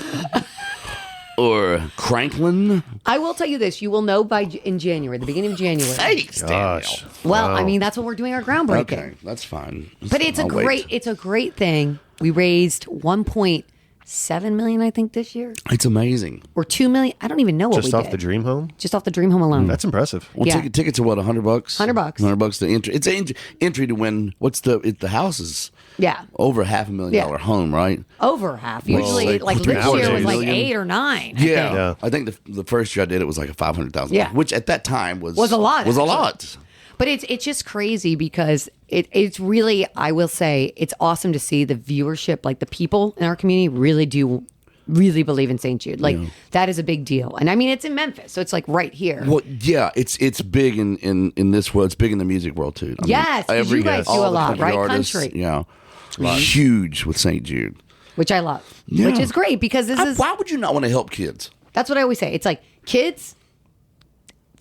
or Cranklin? I will tell you this: you will know in January, the beginning of January. Thanks, Gosh. Danielle. Well, Wow. I mean, that's when we're doing our groundbreaking. Okay, that's fine. But it's I'll wait. it's a great thing. We raised 1.7 million, I think, this year, It's amazing. or 2 million. I don't even know what Just we off did. the Dream Home? Just off the Dream Home alone. That's impressive. Well, Yeah. tickets are what, $100? $100. $100 to entry. It's an entry to win. What's the house is Yeah, over $500,000 home, right? over half. Usually, like like this $3.8 year was like million. 8 or 9. Yeah. Yeah. I think the first year I did it was like a $500,000. Yeah. Which at that time was Was a lot, Was a actually. lot. But it's just crazy because it's really, I will say, it's awesome to see the viewership. Like the people in our community really believe in St. Jude. Like that is a big deal. And I mean, it's in Memphis, so it's like right here. Well, yeah, it's big in this world. It's big in the music world too. I mean, Yes, 'cause you guys do all a the lot, right? artists, Country. Yeah, huge with St. Jude. Which I love, Yeah. which is great because this is, Why would you not want to help kids? that's what I always say. It's like kids,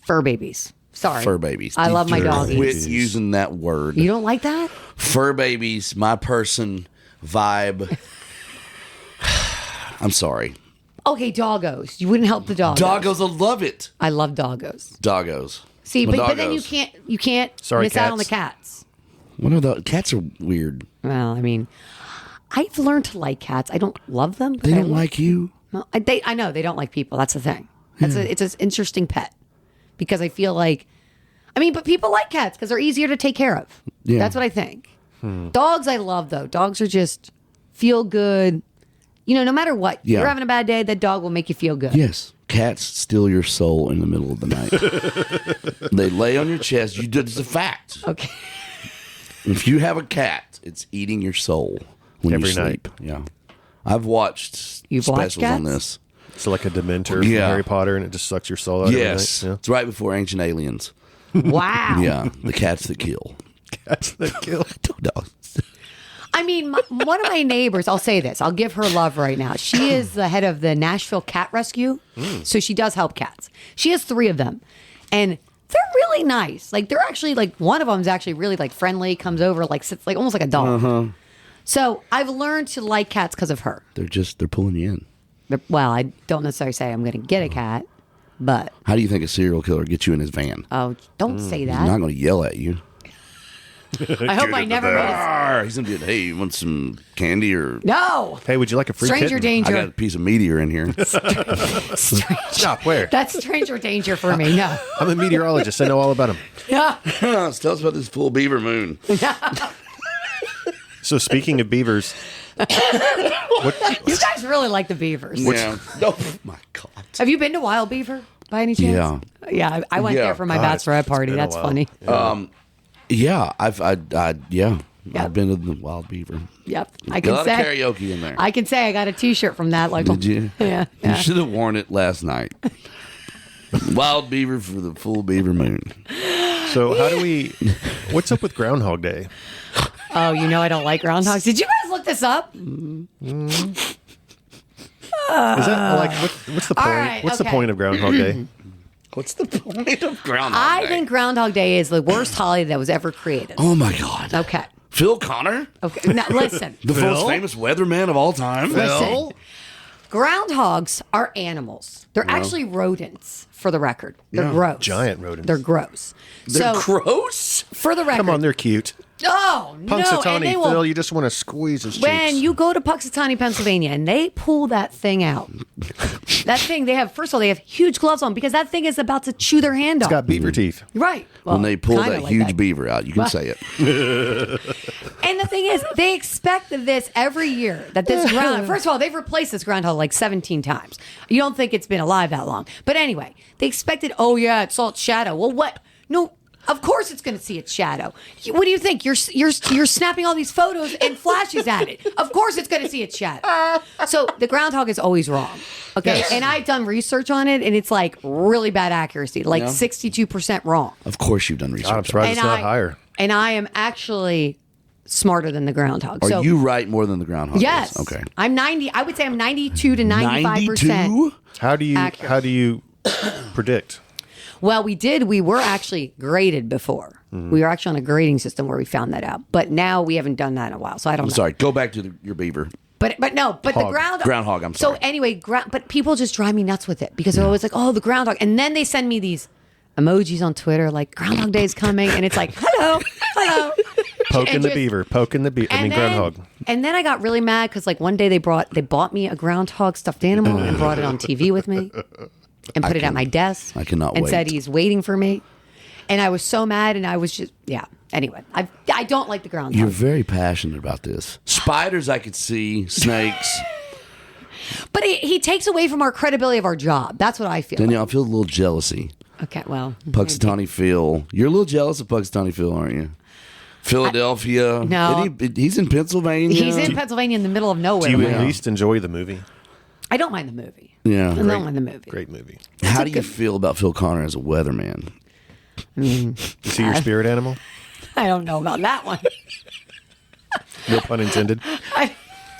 fur babies. Sorry. Fur babies. I love my Quit doggies. using that word. You don't like that? Fur babies, my person, vibe. I'm sorry. Okay, doggos. You wouldn't help the doggos. Doggos will love it. I love doggos. Doggos. See, My but then doggos. you can't Sorry, miss out on the cats. cats. What are the cats are weird. Well, I mean, I've learned to like cats. I don't love them. But They I don't like you. Well, I know they don't like people. That's the thing. It's an interesting pet because I feel like, I mean, but people like cats because they're easier to take care of. Yeah. That's what I think. Dogs I love though. Dogs are just feel good. You know, no matter what, Yeah. you're having a bad day, that dog will make you feel good. Yes. Cats steal your soul in the middle of the night. They lay on your chest. It's a fact. Okay. If you have a cat, it's eating your soul when Every you sleep. night. Yeah. I've watched You've watched specials on cats? this. It's like a Dementor from Yeah. Harry Potter, and it just sucks your soul out Yes. every night. It's right before Ancient Aliens. Wow. Yeah. The cats that kill. Cats that kill. No. I mean, one of my neighbors, I'll say this, I'll give her love right now. She is the head of the Nashville Cat Rescue. So she does help cats. She has 3 of them. And they're really nice. Like, they're actually, like, one of them is actually really, like, friendly, comes over, like, sits, like, almost like a dog. So I've learned to like cats because of her. They're pulling you in. Well, I don't necessarily say I'm going to get a cat, but, How do you think a serial killer gets you in his van? oh, don't say He's that. not going to yell at you. I hope I never is. He's going to be, hey, you want some candy or... No. Hey, would you like a free Stranger kitten? I got a danger. piece of meteor in here. Stop, where? That's stranger danger for me. No. I'm a meteorologist. I know all about them. Yeah. Tell us about this full beaver moon. So speaking of beavers, You guys really like the beavers. Yeah. Oh, my God. Have you been to Wild Beaver by any chance? Yeah, I went Yeah. there for my God, bachelorette party. been a That's while. funny. Yeah, Yep. I've been to the Wild Beaver. Yep, I A can lot of say. karaoke in there. I can say I got a T-shirt from that. Like, Did you? Yeah. You yeah. should have worn it last night. Wild Beaver for the full beaver moon. so how do we? What's up with Groundhog Day? Oh, you know I don't like groundhogs. Did you guys look this up? Is that like what's the point? right, What's the okay. point of Groundhog Day? What's the point of Groundhog I Day? think Groundhog Day is the worst holiday that was ever created. Oh my God. Okay. Phil Connor? Okay, now listen. The most famous weatherman of all time? Listen. Groundhogs are animals. They're actually rodents, for the record. They're gross. Giant rodents. They're gross. They're gross? For the record. Come on, they're cute. Oh, no. Punxsutawney Phil, you just want to squeeze his cheeks. When you go to Punxsutawney, Pennsylvania, and they pull that thing out, that thing, first of all, they have huge gloves on because that thing is about to chew their hand off. It's got beaver teeth. Right. Well, When they pull that like huge that. beaver out, you can say it. And the thing is, they expect this every year, that this ground, first of all, they've replaced this groundhog like 17 times. You don't think it's been alive that long. But anyway, they expected, oh yeah, it saw its shadow. Well, what? No, of course it's going to see its shadow. What do you think? You're snapping all these photos and flashes at it. Of course it's going to see its shadow. So the groundhog is always wrong. Okay. Yes. And I've done research on it, and it's like really bad accuracy, like 62% wrong. Of course you've done research. I'm surprised it's not higher. And I am actually smarter than the groundhog. Are you right more than the groundhog? Yes. Is? Okay. I'm 90. I would say I'm 92 to 95%. 92? How do you predict? Well, we were actually graded before. We were actually on a grading system where we found that out. But now we haven't done that in a while, so I don't know. Sorry, go back to your beaver. But the Groundhog, I'm sorry. So anyway, but people just drive me nuts with it because they're always like, oh, the groundhog. And then they send me these emojis on Twitter like, Groundhog Day is coming. And it's like, hello. Poking the beaver. Groundhog. And then I got really mad because like one day they bought me a groundhog stuffed animal and brought it on TV with me and put it at my desk. I cannot and wait. said he's waiting for me. And I was so mad, and I was just, Anyway, I don't like the groundhog. You're very passionate about this. Spiders I could see, snakes. But he takes away from our credibility of our job. That's what I feel. Danielle, I feel a little jealousy. Okay, well. Punxsutawney Phil. You're a little jealous of Punxsutawney Phil, aren't you? Philadelphia. No. He's in Pennsylvania. He's in Pennsylvania in the middle of nowhere. Do you at least enjoy the movie? I don't mind the movie. Yeah. I don't mind the movie. Great movie. How do you feel about Phil Connor as a weatherman? Is he your spirit animal? I don't know about that one. No pun intended.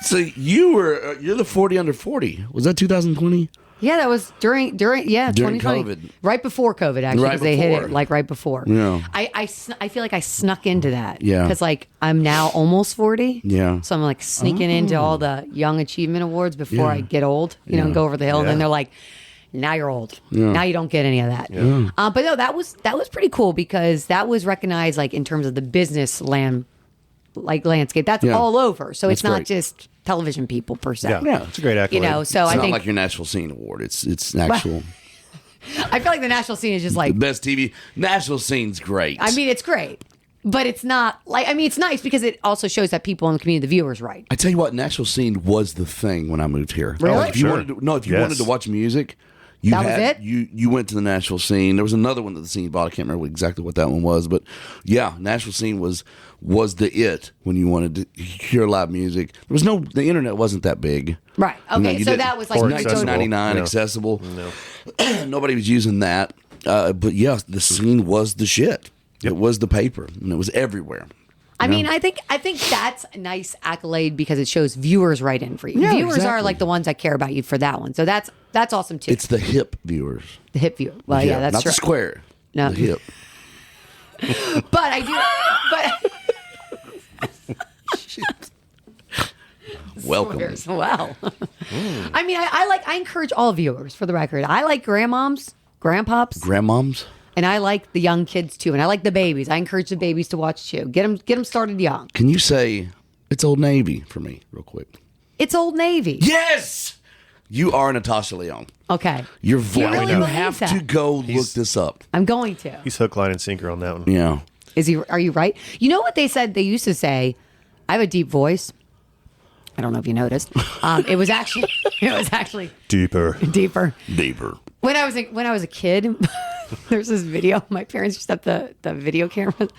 So you're the 40 under 40. Was that 2020? Yeah, that was during 2020. COVID. Right before COVID, actually, Right because they hit before. it like right before. Yeah. I feel like I snuck into that. Yeah. Because like I'm now almost 40. Yeah. So I'm like sneaking into all the Young Achievement Awards before I get old, and go over the hill. And then they're like, now you're old. Yeah. Now you don't get any of that. Yeah. But no, that was pretty cool because that was recognized like in terms of the business landscape. That's all over. So it's not great. just television people per se. Yeah, it's a great accolade. So It's I not think like your Nashville Scene Award. It's actual. I feel like the national scene is just like The best TV. Nashville Scene's great. I mean, it's great, but it's not like, I mean, it's nice because it also shows that people in the community, the viewers, right? I tell you what, Nashville Scene was the thing when I moved here. Really? If you Sure. wanted to watch music, That was it? You went to the Nashville Scene. There was another one that the Scene bought. I can't remember exactly what that one was, but yeah, Nashville Scene was the it when you wanted to hear live music. The internet wasn't that big. Right. Okay. you so didn't- that was like Or total- accessible. 1999 No. accessible. No. Nobody was using that. But yeah, the Scene was the shit. It was the paper, and it was everywhere. I mean, I think that's a nice accolade because it shows viewers right in for you. Yeah, Viewers are exactly. like the ones that care about you for that one. So that's awesome too. It's the hip viewers. the hip viewer. Well, yeah, that's not true. the square. No. The hip. But I do. Welcome. Well, I mean, I encourage all viewers for the record. I like grandmoms, grandpops, Grandmoms. and I like the young kids too, and I like the babies. I encourage the babies to watch too. Get them started young. Can you say it's Old Navy for me, real quick? It's Old Navy. Yes, you are Natasha Leone. Okay. Your voice. You really You believe have that? to go look this up. I'm going to. He's hook, line, and sinker on that one. Yeah. Are you right? You know what they said? They used to say, I have a deep voice. I don't know if you noticed. It was actually Deeper. deeper. Deeper. When I was a kid, there's this video. My parents used to have the video cameras,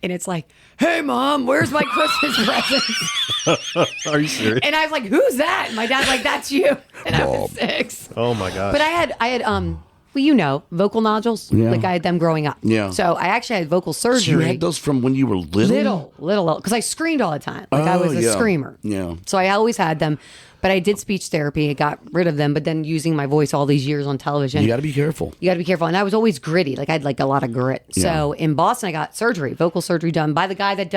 and it's like, "Hey, Mom, where's my Christmas present?" Are you serious? And I was like, "Who's that?" And my dad's like, "That's you." And I was 6. Oh my gosh. But I had vocal nodules. Yeah. Like I had them growing up. Yeah. So I actually had vocal So you surgery. had those from when you were little? Little, because I screamed all the time. Like I Oh, was a yeah. screamer. Yeah. So I always had them. But I did speech therapy. I got rid of them. But then using my voice all these years on television. You got to be careful. And I was always gritty. Like I had like a lot of grit. Yeah. So in Boston, I got vocal surgery done by the guy that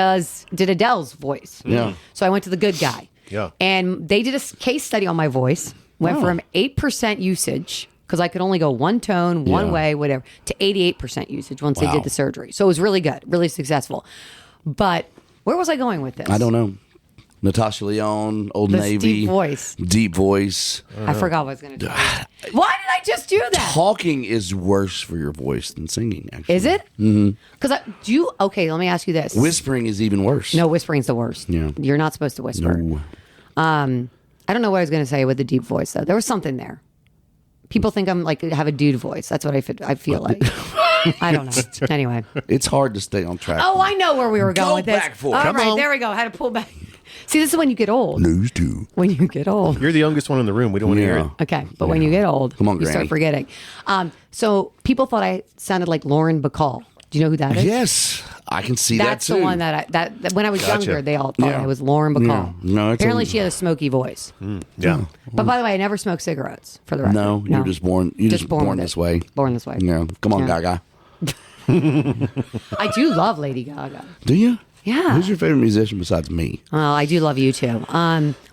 did Adele's voice. Yeah. So I went to the good guy. Yeah. And they did a case study on my voice. Went from 8% usage, because I could only go one tone, one way, whatever, to 88% usage once they did the surgery. So it was really good, really successful. But where was I going with this? I don't know. Natasha Lyonne, Old Navy. Deep voice. I forgot what I was going to do. Why did I just do that? Talking is worse for your voice than singing, actually. Is it? Mm-hmm. Because okay, let me ask you this. Whispering is even worse. No, whispering's the worst. Yeah. You're not supposed to whisper. No. I don't know what I was going to say with the deep voice, though. There was something there. People think I'm like, have a dude voice. That's what I feel like. I don't know. Anyway. It's hard to stay on track. Oh, I know where we were going Go with this. back for it. All Come right, on. there we go. I had to pull back. See, this is when you get old. News too. When you get old. You're the youngest one in the room. We don't want to hear it. Okay, but when you get old, Come on, you start Granny. forgetting. So people thought I sounded like Lauren Bacall. Do you know who that is? Yes, I can see That's that too. the one that when I was Gotcha. younger, they all thought I was Lauren Bacall. Yeah. No, it's Apparently, a- she had a smoky voice. Yeah. But by the way, I never smoked cigarettes. For the record, No, you're just born. You're just born with this it. way. Born this way. Yeah, come on, Yeah. Gaga. I do love Lady Gaga. Do you? Yeah. Who's your favorite musician besides me? Well, I do love you too.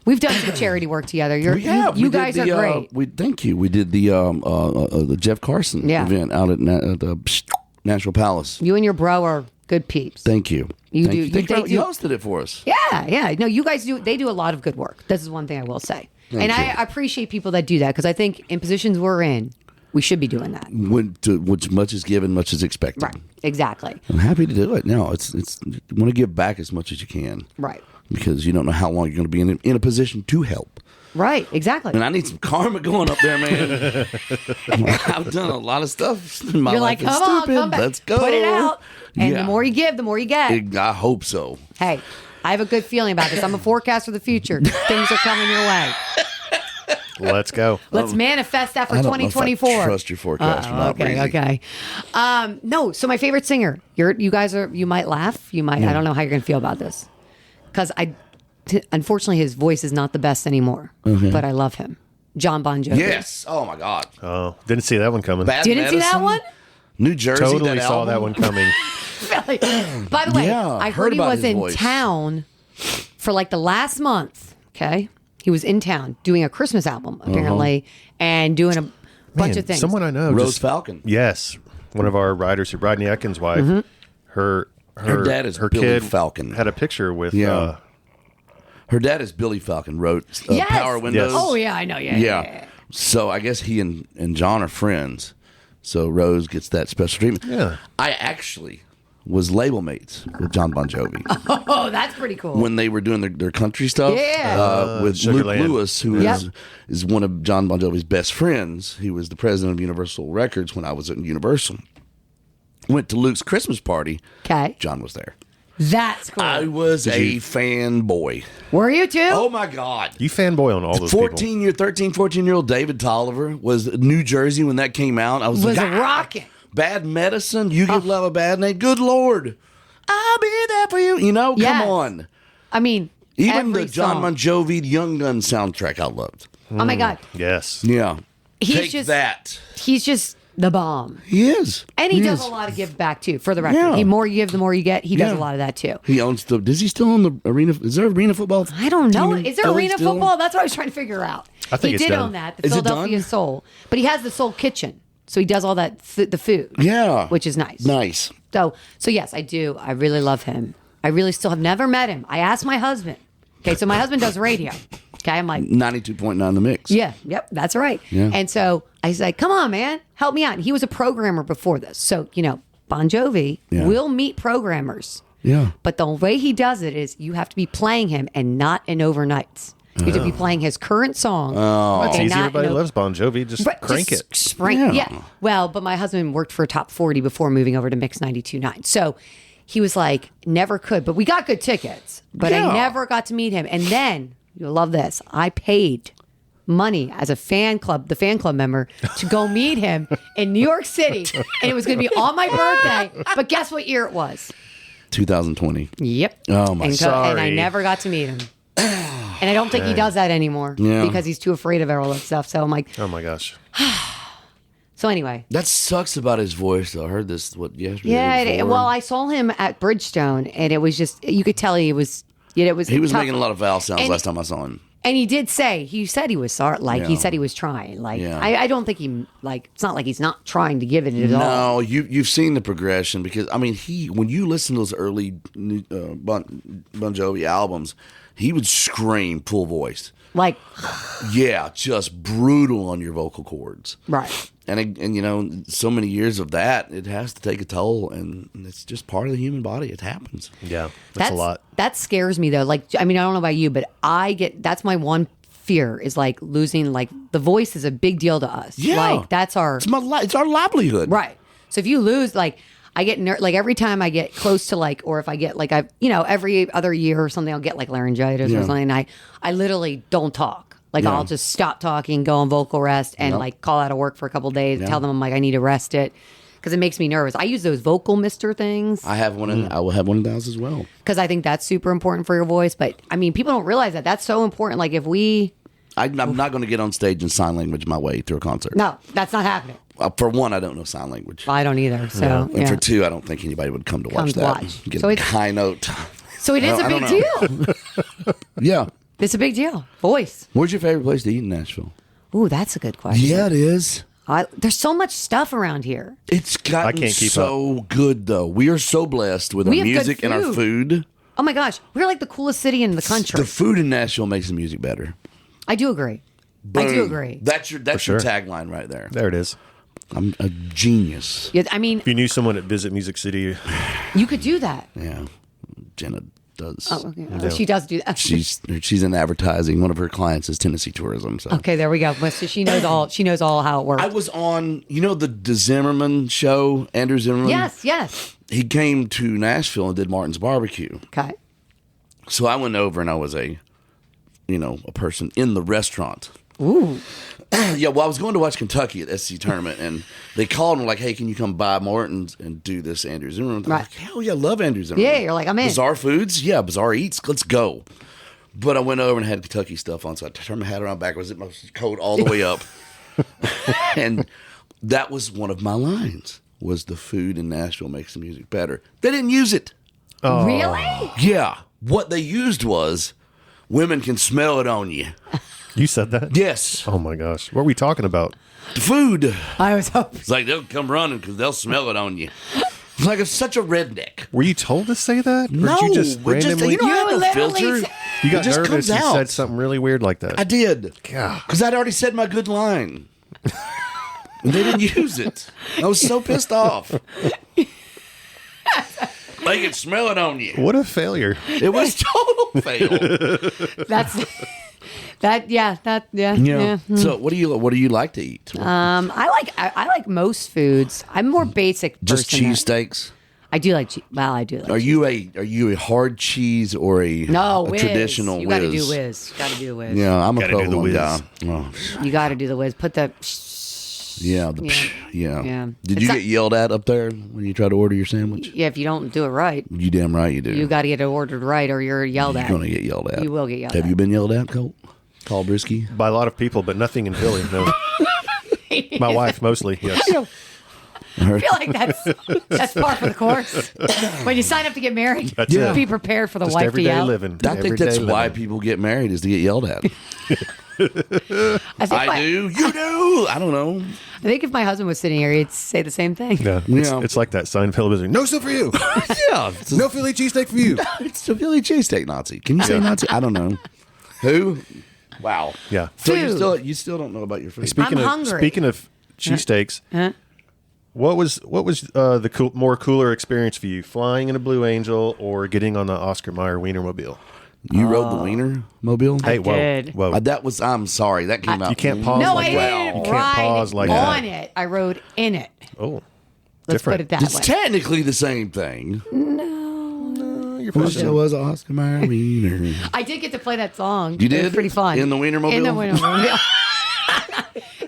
We've done some charity work together. You guys are great. Thank you. We did the Jeff Carson event out at the Nashville Palace. You and your bro are good peeps. Thank you. You Thank do- You, you- Thank you. they You do- hosted it for us. Yeah. No, you guys do. They do a lot of good work. This is one thing I will say, Thank and you. I appreciate people that do that because I think in positions we're in, we should be doing that. Which much is given, much is expected. Right. Exactly. I'm happy to do it. No, it's you want to give back as much as you can. Right. Because you don't know how long you're going to be in a position to help. Right. Exactly. And I need some karma going up there, man. I've done a lot of stuff in my You're life. like, It's come on, stupid. come back, Let's go. put it out, and Yeah. the more you give, the more you get. I hope so. Hey, I have a good feeling about this. I'm a forecast for the future. Things are coming your way. Let's go. Let's manifest that for I don't know if I 2024. trust your forecast or not, Breezy. Okay. No, so my favorite singer. You guys are. You might laugh. You might. I don't know how you're going to feel about this, because unfortunately, his voice is not the best anymore. But I love him, John Bon Jovi. Yes. Oh my God. Oh, didn't see that one coming. Bad Didn't see that Medicine? one? New Jersey. Totally saw album? that one coming. By the way, Yeah, I heard heard he about was his in voice. town for like the last month. Okay, he was in town doing a Christmas album apparently, and doing a bunch Man, of things. Someone I know. Rose just- Falcon. Yes. One of our writers, Rodney Atkins' wife. Mm-hmm. Her dad is her Billy kid Falcon. had a picture with Yeah. Her dad is Billy Falcon. Wrote Yes. Power Windows. Oh yeah, I know. Yeah. So I guess he and John are friends. So Rose gets that special treatment. Yeah. I actually was label mates with John Bon Jovi Oh, that's pretty cool. when they were doing their country stuff. Yeah. With Luke Sugarland. Lewis, who Yep. is one of John Bon Jovi's best friends. He was the president of Universal Records when I was at Universal. Went to Luke's Christmas party. Okay, John was there. that's cool. I was a fanboy. Were you too? Oh my God. You fanboy on all those people. 14-year-old David Tolliver was New Jersey when that came out. I was Was like, rocking. Bad Medicine, You Give Love a Bad Name. Good Lord. I'll be there for you. You know, Yes. come on. I mean, Even every the John song. Bon Jovi Young Gun soundtrack I loved. Oh my God, Yes. Yeah. He's Take just- that. he's just the bomb. He is. And he does is. a lot of give back too. For the record, Yeah. the more you give, the more you get. He does Yeah. a lot of that too. He owns the. Does he still own the arena? Is there arena football? I don't know. team in Is there Philly arena still? football? That's what I was trying to figure out. I think he it's did done. own that, the Is it Philadelphia done? Soul, but he has the Soul Kitchen, so he does all that the food. Yeah. which is nice. Nice. So yes, I do. I really love him. I really still have never met him. I asked my husband. Okay, so my husband does radio. Okay, I'm like, 92.9 The Mix. yeah, yep, that's right. Yeah. And so I said, come on, man, help me out. And he was a programmer before this. So, Bon Jovi Yeah. will meet programmers. Yeah. But the way he does it is you have to be playing him and not in overnights. You have to be playing his current song. That's and easy. not Everybody in loves Bon Jovi. Just Right, crank just it. Spring, Yeah. yeah. Well, but my husband worked for Top 40 before moving over to Mix 92.9. So he was like, never could. But we got good tickets. But Yeah. I never got to meet him. And then, you'll love this, I paid money as a fan club member to go meet him in New York City. And it was going to be on my birthday. But guess what year it was? 2020. Yep. Oh, my. And I Sorry. never got to meet him. And I don't think he does that anymore because he's too afraid of all that stuff. So I'm like, oh my gosh. So anyway. That sucks about his voice, though. I heard this, yesterday? Yeah, well, I saw him at Bridgestone, and it was just, you could tell he was He was tough. making a lot of vowel sounds last time I saw him. And he did say, he said he was sorry, he said he was trying. I don't think he, it's not like he's not trying to give it at all. No, you've seen the progression because, when you listen to those early Bon Jovi albums, he would scream full voice. Just brutal on your vocal cords. Right. And so many years of that, it has to take a toll, and it's just part of the human body. It happens. Yeah, that's a lot. That scares me, though. I don't know about you, but that's my one fear is, losing, the voice is a big deal to us. Yeah. That's our... It's our livelihood. Right. So if you lose, I get, every time I get close to, or if I get, every other year or something, I'll get, laryngitis or something, and I literally don't talk. I'll just stop talking, go on vocal rest, and call out of work for a couple of days. Tell them I need to rest it because it makes me nervous. I use those vocal mister things. I have one. I will have one of those as well because I think that's super important for your voice. But people don't realize that that's so important. If we, I'm not going to get on stage and sign language my way through a concert. No, that's not happening. For one, I don't know sign language. I don't either. So, and for two, I don't think anybody would come to watch that. Get a high note. So it is a big deal. Yeah. It's a big deal. Voice. Where's your favorite place to eat in Nashville? Ooh, that's a good question. Yeah, it is. There's so much stuff around here. It's gotten so good, though. We are so blessed with our music and our food. Oh, my gosh. We're like the coolest city in the country. The food in Nashville makes the music better. I do agree. Boom. I do agree. That's your tagline right there. There it is. I'm a genius. Yeah, if you knew someone at Visit Music City, you could do that. Yeah. Jenna does. Oh, okay. No. She does do that. She's in advertising. One of her clients is Tennessee Tourism. So. Okay, there we go. So she knows all. She knows all how it works. I was on, the Zimmerman show, Andrew Zimmerman. Yes. He came to Nashville and did Martin's Barbecue. Okay. So I went over and I was a person in the restaurant. Ooh. Yeah, well, I was going to watch Kentucky at SC Tournament, and they called and were like, hey, can you come by Martin's and do this Andrew Zimmerman? I'm like, hell yeah, I love Andrew Zimmerman. Yeah, you're like, I'm in. Bizarre Foods? Yeah, Bizarre Eats. Let's go. But I went over and had Kentucky stuff on, so I turned my hat around backwards, zipped my coat all the way up. And that was one of my lines, was the food in Nashville makes the music better. They didn't use it. Oh. Really? Yeah. What they used was, women can smell it on you. You said that? Yes. Oh my gosh. What are we talking about? The food. I was hoping. It's like they'll come running because they'll smell it on you. It's like it's such a redneck. Were you told to say that? Or No. did you just randomly... I have no filter. You got It just nervous. comes You out. said something really weird like that. I did. God. Because I'd already said my good line. And they didn't use it. I was so pissed off. They can smell it on you. What a failure. It was total fail. Yeah. So what do you like to eat? I like most foods. I'm more basic. Just person. cheesesteaks? I do like cheese. Well, I do like. Are you a hard cheese or a whiz. traditional You whiz? got to do whiz. Got to do whiz. Yeah, I'm a Gotta do the provolone whiz. guy. Oh. You got to do the whiz. Put the. Yeah, Yeah. Did you get yelled at up there when you try to order your sandwich? Yeah, if you don't do it right, You damn right you do. you got to get it ordered right, or you're yelled You're at. going to get yelled at. You will get yelled Have at. you been yelled at, Colt? Call Brisky? By a lot of people, but nothing in Philly. No. My wife mostly, yes. I feel like that's par for the course. When you sign up to get married, That's it. be prepared for the Just wife to everyday yell. living. I think that's why people get married is to get yelled at. I do. You do. I don't know. I think if my husband was sitting here, he'd say the same thing. Yeah, it's like that Seinfeld visit. No soup for you. Yeah. No Philly cheesesteak for you. It's a Philly cheesesteak Nazi. Can you say Nazi? I don't know. Who? Wow. Yeah. So Food. you still don't know about your food. Speaking of cheesesteaks, what was the more cooler experience for you? Flying in a Blue Angel or getting on the Oscar Mayer Wienermobile? You rode the Wiener Mobile? Hey, did. whoa. I'm sorry. That came out. You can't pause No, like I that. didn't You can't ride pause like on that. it. I rode in it. Oh, Let's different. put it that It's way. technically the same thing. You're Wish fine. I was Oscar Mayer Wiener. I did get to play that song. You It did? was pretty fun. In the Wienermobile? In the Wienermobile.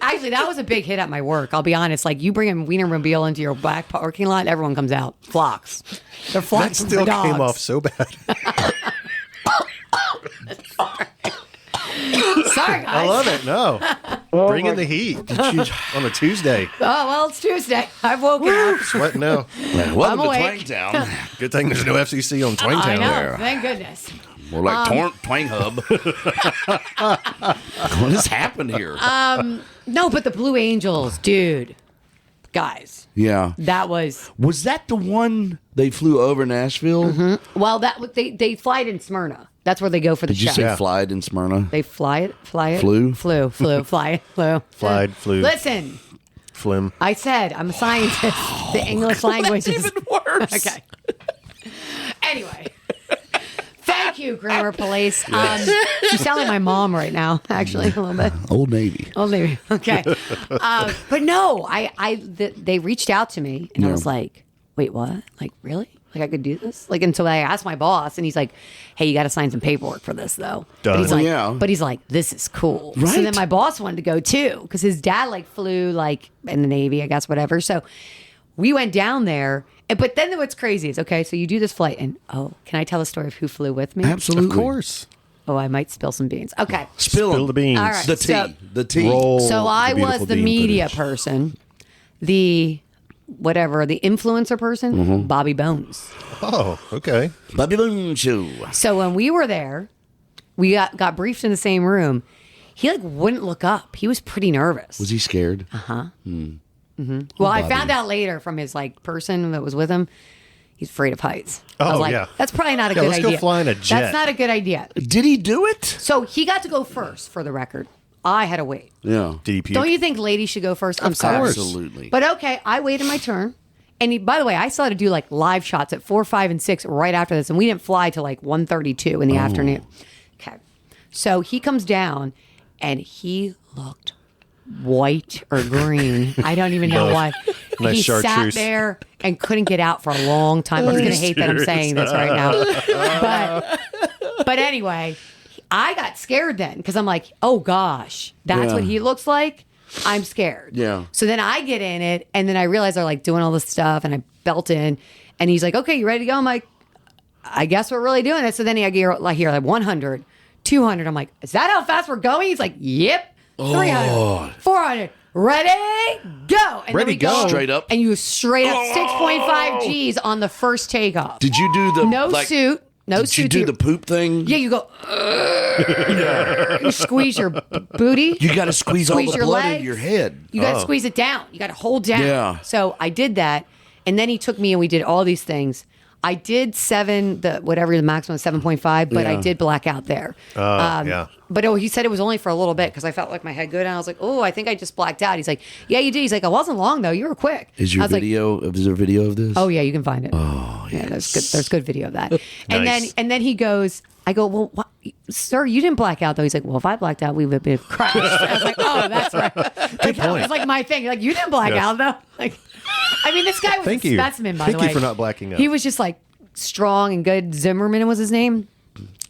Actually, that was a big hit at my work. I'll be honest. Like, you bring a Wienermobile into your back parking lot, everyone comes out. Flocks. They're That flocks still of the dogs. came off so bad. Sorry, guys. I love it. No. Bring in the heat on a Tuesday. Oh, well, it's Tuesday. I've woken up. Sweating now. Welcome to awake. Twangtown. Good thing there's no FCC on Twangtown. I know. There. Thank goodness. More like Twang Hub. What has happened here? No, but the Blue Angels, dude. Guys. Yeah. That was... Was that the one they flew over Nashville? Mm-hmm. Well, they fly it in Smyrna. That's where they go for the Did you show. say fly it in Smyrna? They fly it? Flew, fly it, flew. Flied, flew. Listen, Flim. I said I'm a scientist. The English language That's is even worse. okay. Anyway, thank you, Grammar Police. You sound like my mom right now, actually, a little bit. Old Navy. Oh, maybe. Okay. But no, they reached out to me, and I was like, wait, what? Like, really? Like, I could do this? Like, until I asked my boss, and he's like, hey, you got to sign some paperwork for this, though. Done. But he's like, this is cool. Right. So then my boss wanted to go, too, because his dad, like, flew, like, in the Navy, I guess, whatever. So we went down there. But then what's crazy is, okay, so you do this flight, and, can I tell a story of who flew with me? Absolutely. Of course. Oh, I might spill some beans. Okay. Spill the beans. All right. The tea. The tea. Roll So I was beautiful the bean media footage. person, the influencer person, Bobby Bones. Oh, okay. Bobby Boone Show. So when we were there, we got briefed in the same room. He like wouldn't look up. He was pretty nervous. Was he scared? Well, I found out later from his like person that was with him. He's afraid of heights. I was Oh, like, yeah. that's probably not a Yeah, good let's idea. go fly in a jet. That's not a good idea. Did he do it? So he got to go first, for the record. I had to wait. Yeah. Did he puke? Don't you think ladies should go first? I'm sorry. course. Absolutely. But okay, I waited my turn. And by the way, I still had to do like live shots at 4, 5, and 6 right after this. And we didn't fly till like 1:32 in the afternoon. Okay. So he comes down and he looked white or green. I don't even know why. Nice He sat chartreuse. there and couldn't get out for a long time. He's going to hate that I'm saying this right now. But anyway, I got scared then because I'm like, oh gosh, that's Yeah. what he looks like. I'm scared. Yeah. So then I get in it, and then I realize they're like doing all this stuff, and I belt in, and he's like, okay, you ready to go? I'm like, I guess we're really doing it. So then I hear like 100, 200. I'm like, is that how fast we're going? He's like, yep. 300, 400. Ready, go. And Ready, then we go. Straight up? And you straight up 6.5 G's on the first takeoff. Did you do the No suit. No Did suit. you do to the poop thing? Yeah, you go. You squeeze your booty. You got to squeeze all Squeeze the your blood legs. into your head. You got to squeeze it down. You got to hold down. Yeah. So I did that, and then he took me, and we did all these things. I did the maximum 7.5, but I Yeah. did black out there. Yeah. But he said it was only for a little bit because I felt like my head go down. I was like, oh, I think I just blacked out. He's like, yeah, you did. He's like, it wasn't long though. You were quick. Is I your was like, video? Is there video of this? oh yeah, you can find it. Oh yeah, there's good video of that. And Nice. then he goes, I go, well, what? Sir, you didn't black out though. He's like, well, if I blacked out, we would have crashed. I was like, oh, that's right. Like, that was like my thing. Like, you didn't black Yes. out though. Like, I mean, this guy was Thank a you. specimen, by Thank the way. you for not blacking out. He was just like strong and good. Zimmerman was his name.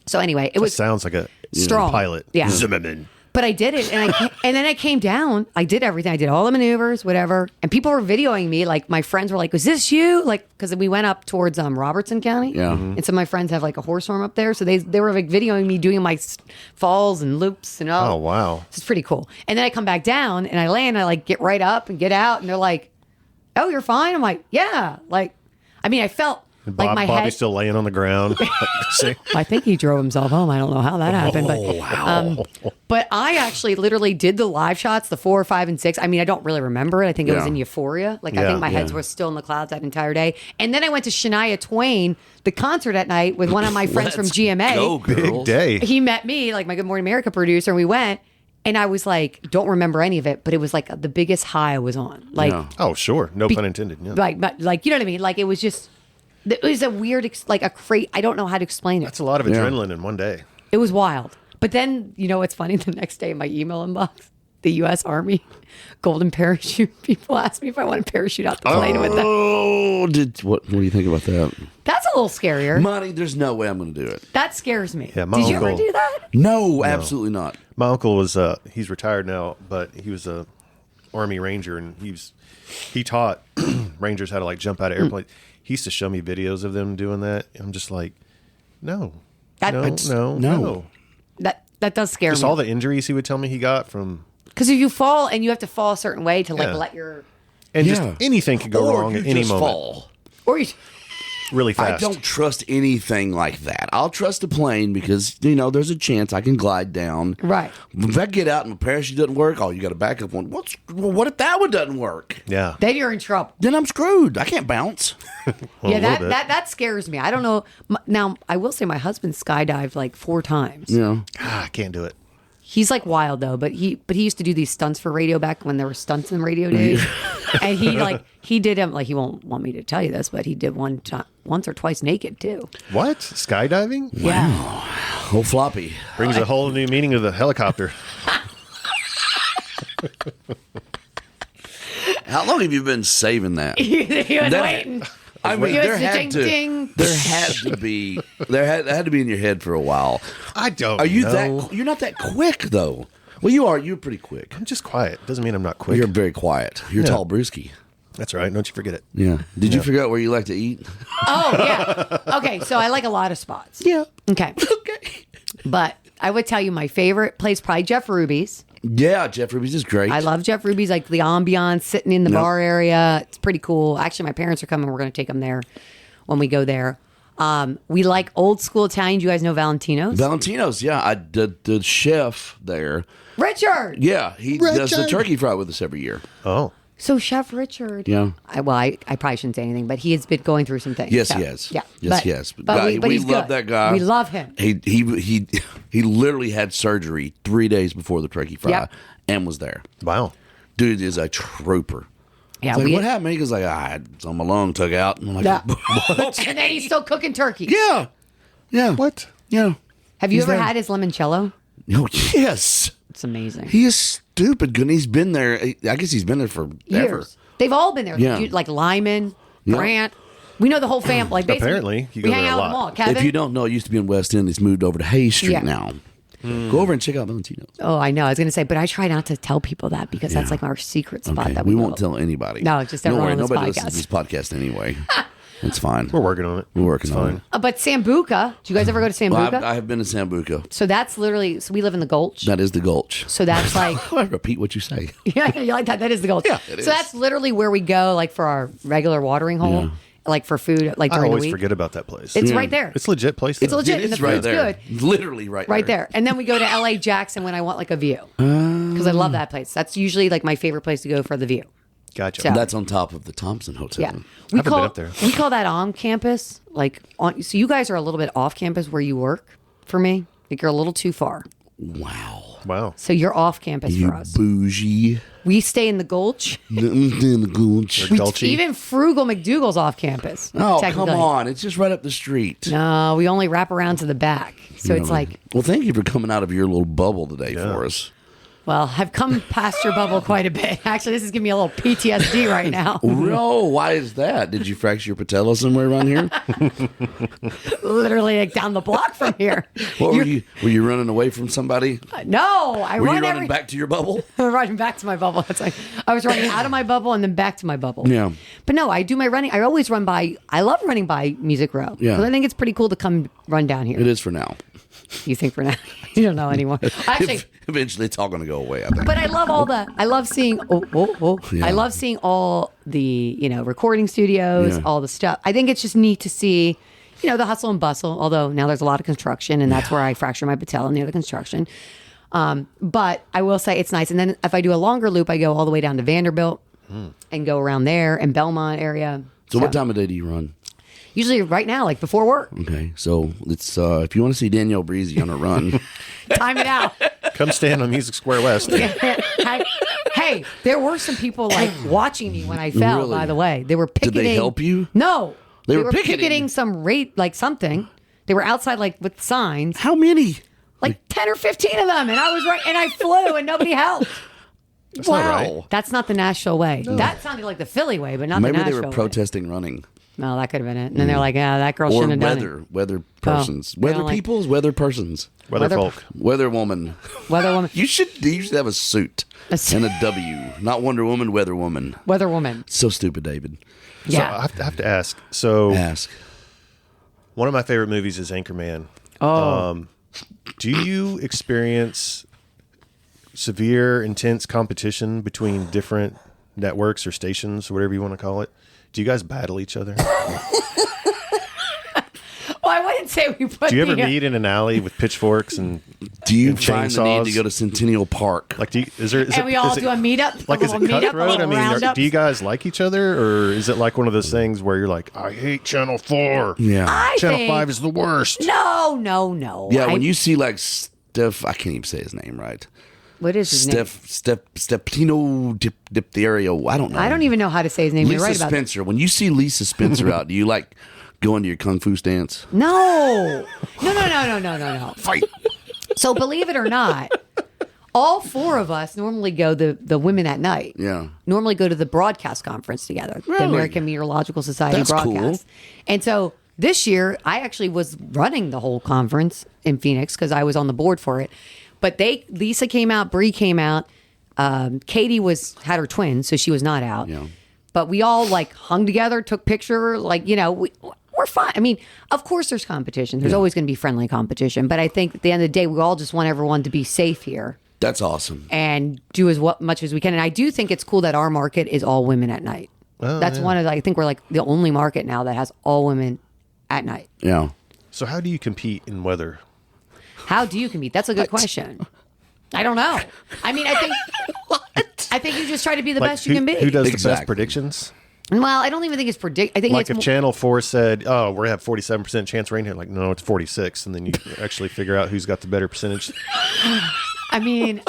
So anyway, it was Sounds like a strong pilot. Yeah. Zimmerman. But I did it, and then I came down. I did everything. I did all the maneuvers, whatever. And people were videoing me. Like my friends were like, "Was this you?" Like because we went up towards Robertson County. Yeah. And some of my friends have like a horse farm up there, so they were like videoing me doing my falls and loops and all. Oh, wow. It's pretty cool. And then I come back down and I land. I like get right up and get out, and they're like, "Oh, you're fine." I'm like, "Yeah." Like, I mean, I felt like my Bobby's head. still laying on the ground. See? I think he drove himself home. I don't know how that happened, but I actually literally did the live shots, the 4, 5, and 6. I mean, I don't really remember it. I think it was Yeah. in Euphoria. Like I Yeah. think my heads were still in the clouds that entire day. And then I went to Shania Twain, the concert at night with one of my friends from Let's GMA. Go, Big girls. day. He met me, like my Good Morning America producer, and we went. And I was like, don't remember any of it, but it was like the biggest high I was on. Like, Yeah. Oh, sure. No pun intended. Yeah. like you know what I mean? Like it was just, it was a weird, like a crate. I don't know how to explain it. That's a lot of adrenaline in one day. It was wild. But then, you know what's funny? The next day in my email inbox, the U.S. Army golden parachute people asked me if I want to parachute out the plane with them. Oh, what do you think about that? That's a little scarier. Monty, there's no way I'm going to do it. That scares me. Yeah, my Did you ever uncle- do that? No, absolutely not. My uncle was he's retired now, but he was a Army Ranger, and he taught Rangers how to like jump out of airplanes. He used to show me videos of them doing that. I'm just like, no. That- No. No. That That does scare Just me. all the injuries he would tell me he got from. Because if you fall and you have to fall a certain way to like Yeah. let your And just anything could go wrong at any moment. Fall. or you, Really fast. I don't trust anything like that. I'll trust a plane because, there's a chance I can glide down. right. If I get out and my parachute doesn't work, you got a backup one. What if that one doesn't work? Yeah. Then you're in trouble. Then I'm screwed. I can't bounce. Well, Yeah, a little bit. that scares me. I don't know. Now, I will say my husband skydived like 4 times. I can't do it. He's like wild though, but he used to do these stunts for radio back when there were stunts in radio days. And he did him, like, he won't want me to tell you this, but he did once or twice naked too. What? Skydiving? Yeah. Oh, floppy. Brings a whole new meaning to the helicopter. How long have you been saving that? He was That- waiting. I mean, He was there had ding, to, ding. there had to be, that had to be in your head for a while. I don't Are you know. You're not that quick though. Well, you are. You're pretty quick. I'm just quiet. Doesn't mean I'm not quick. You're very quiet. You're tall, brewski. That's right. Don't you forget it. Yeah. Did you figure out where you like to eat? Oh, yeah. Okay, so I like a lot of spots. Yeah. Okay. Okay. But I would tell you my favorite place, probably Jeff Ruby's. Yeah, Jeff Ruby's is great. I love Jeff Ruby's, like the ambiance, sitting in the bar area. It's pretty cool. Actually, my parents are coming. We're going to take them there when we go there. We like old school Italian. Do you guys know Valentino's? Valentino's. Yeah, the chef there. Richard. Yeah, he does the Richard. turkey fry with us every year. Oh. So Chef Richard. Yeah. I probably shouldn't say anything, but he has been going through some things. Yes, so, he has. Yeah. Yes, he has. But Guy, we he's love good. that guy. We love him. He literally had surgery 3 days before the turkey fry Yep. and was there. Wow. Dude is a trooper. Yeah. It's like, what happened? He goes like, I had some my lung took out. And I'm like, Yeah. okay. And then he's still cooking turkey. Yeah. Yeah. What? Yeah. Have you He's ever there. had his limoncello? Oh, yes. It's amazing. He is stupid good. And he's been there. I guess he's been there forever. Years. They've all been there. Yeah. Like Lyman, Yeah. Grant. We know the whole family. Like basically, Apparently, you we go hang there a out with them lot. all. Kevin. If you don't know, it used to be in West End. It's moved over to Hayes Street Yeah. now. Go over and check out Valentino's. Oh, I know. I was going to say, but I try not to tell people that because that's like our secret spot Okay. that We go. won't tell anybody. No, just everyone Don't worry, on this nobody podcast. listens to this podcast anyway. It's fine. We're working on it. We're working It's on fine. it. But Sambuca, do you guys ever go to Sambuca? Well, I have been to Sambuca. So that's literally, so we live in the Gulch. That is the Gulch. So that's like, I repeat what you say. yeah, you like that? That is the Gulch. Yeah, it is. So that's literally where we go, like for our regular watering hole, Yeah. like for food, like I during the always week. forget about that place. It's right there. It's a legit place. It's though. legit. It and is the right food's there. good. Literally right Right there. And then we go to LA Jackson when I want like a view. Because I love that place. That's usually like my favorite place to go for the view. Gotcha. So- That's on top of the Thompson Hotel. Yeah. Haven't been up there. We call that on campus. Like on, so you guys are a little bit off campus where you work for me. Like you're a little too far. Wow. Wow. So you're off campus You for us. bougie. We stay in the Gulch. In the Gulch. Gulchy. Even Frugal McDougal's off campus. Oh, come technically. on. It's just right up the street. No, we only wrap around to the back. So it's like, Well, thank you for coming out of your little bubble today for us. well, I've come past your bubble quite a bit. Actually, this is giving me a little PTSD right now. No, why is that? Did you fracture your patella somewhere around here? Literally like down the block from here. What were you running away from somebody? No, I Were run you running back to your bubble? running back to my bubble. It's like I was running out of my bubble and then back to my bubble. Yeah. But no, I do my running. I always run by. I love running by Music Row. Yeah. 'Cause I think it's pretty cool to come run down here. It is for now. You think for now? You don't know anymore. Actually, Eventually, it's all going to go away, I think. but I love all the. I love seeing. Yeah. I love seeing all the recording studios, Yeah. all the stuff. I think it's just neat to see. The hustle and bustle. Although now there's a lot of construction, and that's where I fracture my patella near the construction. But I will say it's nice. And then if I do a longer loop, I go all the way down to Vanderbilt and go around there and Belmont area. So what time of day do you run? Usually right now, like before work. Okay, so it's if you want to see Danielle Breezy on a run, Time it out. Come stand on Music Square West. Hey, there were some people like watching me when I fell, Really? by the way. They were Did picketing. they help you? No. They were picketing? some rate, like something. They were outside like with signs, how many? like 10 or 15 of them. And I was right, and I flew and nobody helped. That's not right. That's not the Nashville way. That sounded like the Philly way, but not Maybe the they Nashville were way. protesting running. No, that could have been it. And then they're like, yeah, that girl Or shouldn't have done it. weather persons, they weather don't like- peoples, weather persons, Weather folk. weather woman. Weather woman. You should have a suit A suit. and a W, not Wonder Woman, weather woman. Weather woman. So stupid, David. So Yeah. I have to ask. So Ask. one of my favorite movies is Anchorman. Oh. Do you experience severe, intense competition between different networks or stations, or whatever you want to call it? Do you guys battle each other? Well, I wouldn't say we put. Do you ever meet in an alley with pitchforks and Do you and find the need to go to Centennial Park? Like, is we all do a meetup? Like, is it cutthroat? I mean, do you guys? guys like each other, or is it like one of those things where you're like, I hate Channel 4. Yeah. Channel 5 is the worst. No. Yeah, when you see like Steph, I can't even say his name right. What is his name? Steptino Diphtheria. I don't know. I don't even know how to say his name. Lisa You're right about Spencer. When you see Lisa Spencer out, do you like going to your kung fu stance? No. Fight. So believe it or not, all four of us normally go the women at night. Yeah. Normally go to the broadcast conference together, the Really? American Meteorological Society That's broadcast. cool. And so this year, I actually was running the whole conference in Phoenix because I was on the board for it. But Lisa came out, Bree came out, Katie had her twins, so she was not out. Yeah. But we all like hung together, took picture, like, you know, we're fine. I mean, of course there's competition. There's always going to be friendly competition. But I think at the end of the day, we all just want everyone to be safe here That's awesome. and do as much as we can. And I do think it's cool that our market is all women at night. That's one of I think we're like the only market now that has all women at night. Yeah. So how do you compete in weather? How do you compete? That's a good question. I don't know. I mean, I think you just try to be the best you can be. Who does the Exactly. best predictions? Well, I don't even think it's predict. I think Like it's if Channel 4 said, oh, we have 47% chance of rain here. Like, no, it's 46. And then you actually figure out who's got the better percentage. I mean,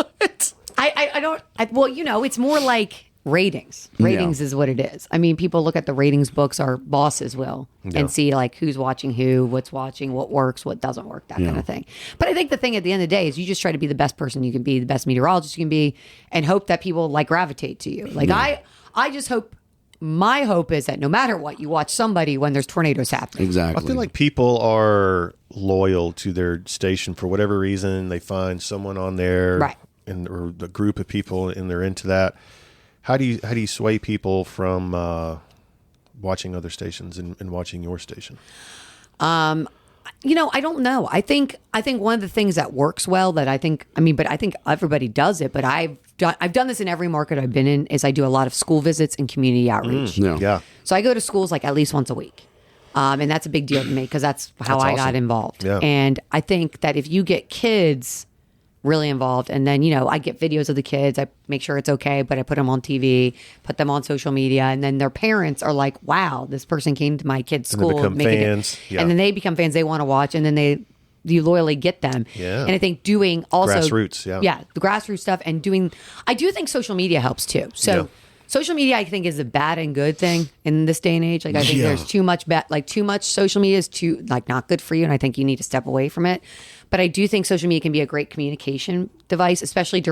I don't. Well, you know, it's more like ratings. Ratings is what it is. I mean, people look at the ratings books, our bosses will, and see like who's watching who, what's watching, what works, what doesn't work, that kind of thing. But I think the thing at the end of the day is you just try to be the best person you can be, the best meteorologist you can be, and hope that people like gravitate to you. Like I just hope. My hope is that no matter what, you watch somebody when there's tornadoes happening. Exactly. I feel like people are loyal to their station for whatever reason. They find someone on there, Right. or a group of people, and they're into that. How do you sway people from watching other stations and watching your station? You know, I don't know. I think one of the things that works well but I think everybody does it, but I've done this in every market I've been in, is I do a lot of school visits and community outreach. Yeah. So I go to schools like at least once a week. And that's a big deal to me because that's how That's I got awesome. involved. Yeah. And I think that if you get kids really involved, and then, you know, I get videos of the kids, I make sure it's okay, but I put them on TV, put them on social media, and then their parents are like, wow, this person came to my kid's And they school. become fans. Yeah. And then they become fans, they want to watch, and then you loyally get them. Yeah. And I think doing also Grassroots, yeah. Yeah, the grassroots stuff and I do think social media helps too. So Yeah. social media, I think, is a bad and good thing in this day and age. Like, I think there's too much too much social media is too not good for you, and I think you need to step away from it. But I do think social media can be a great communication device, especially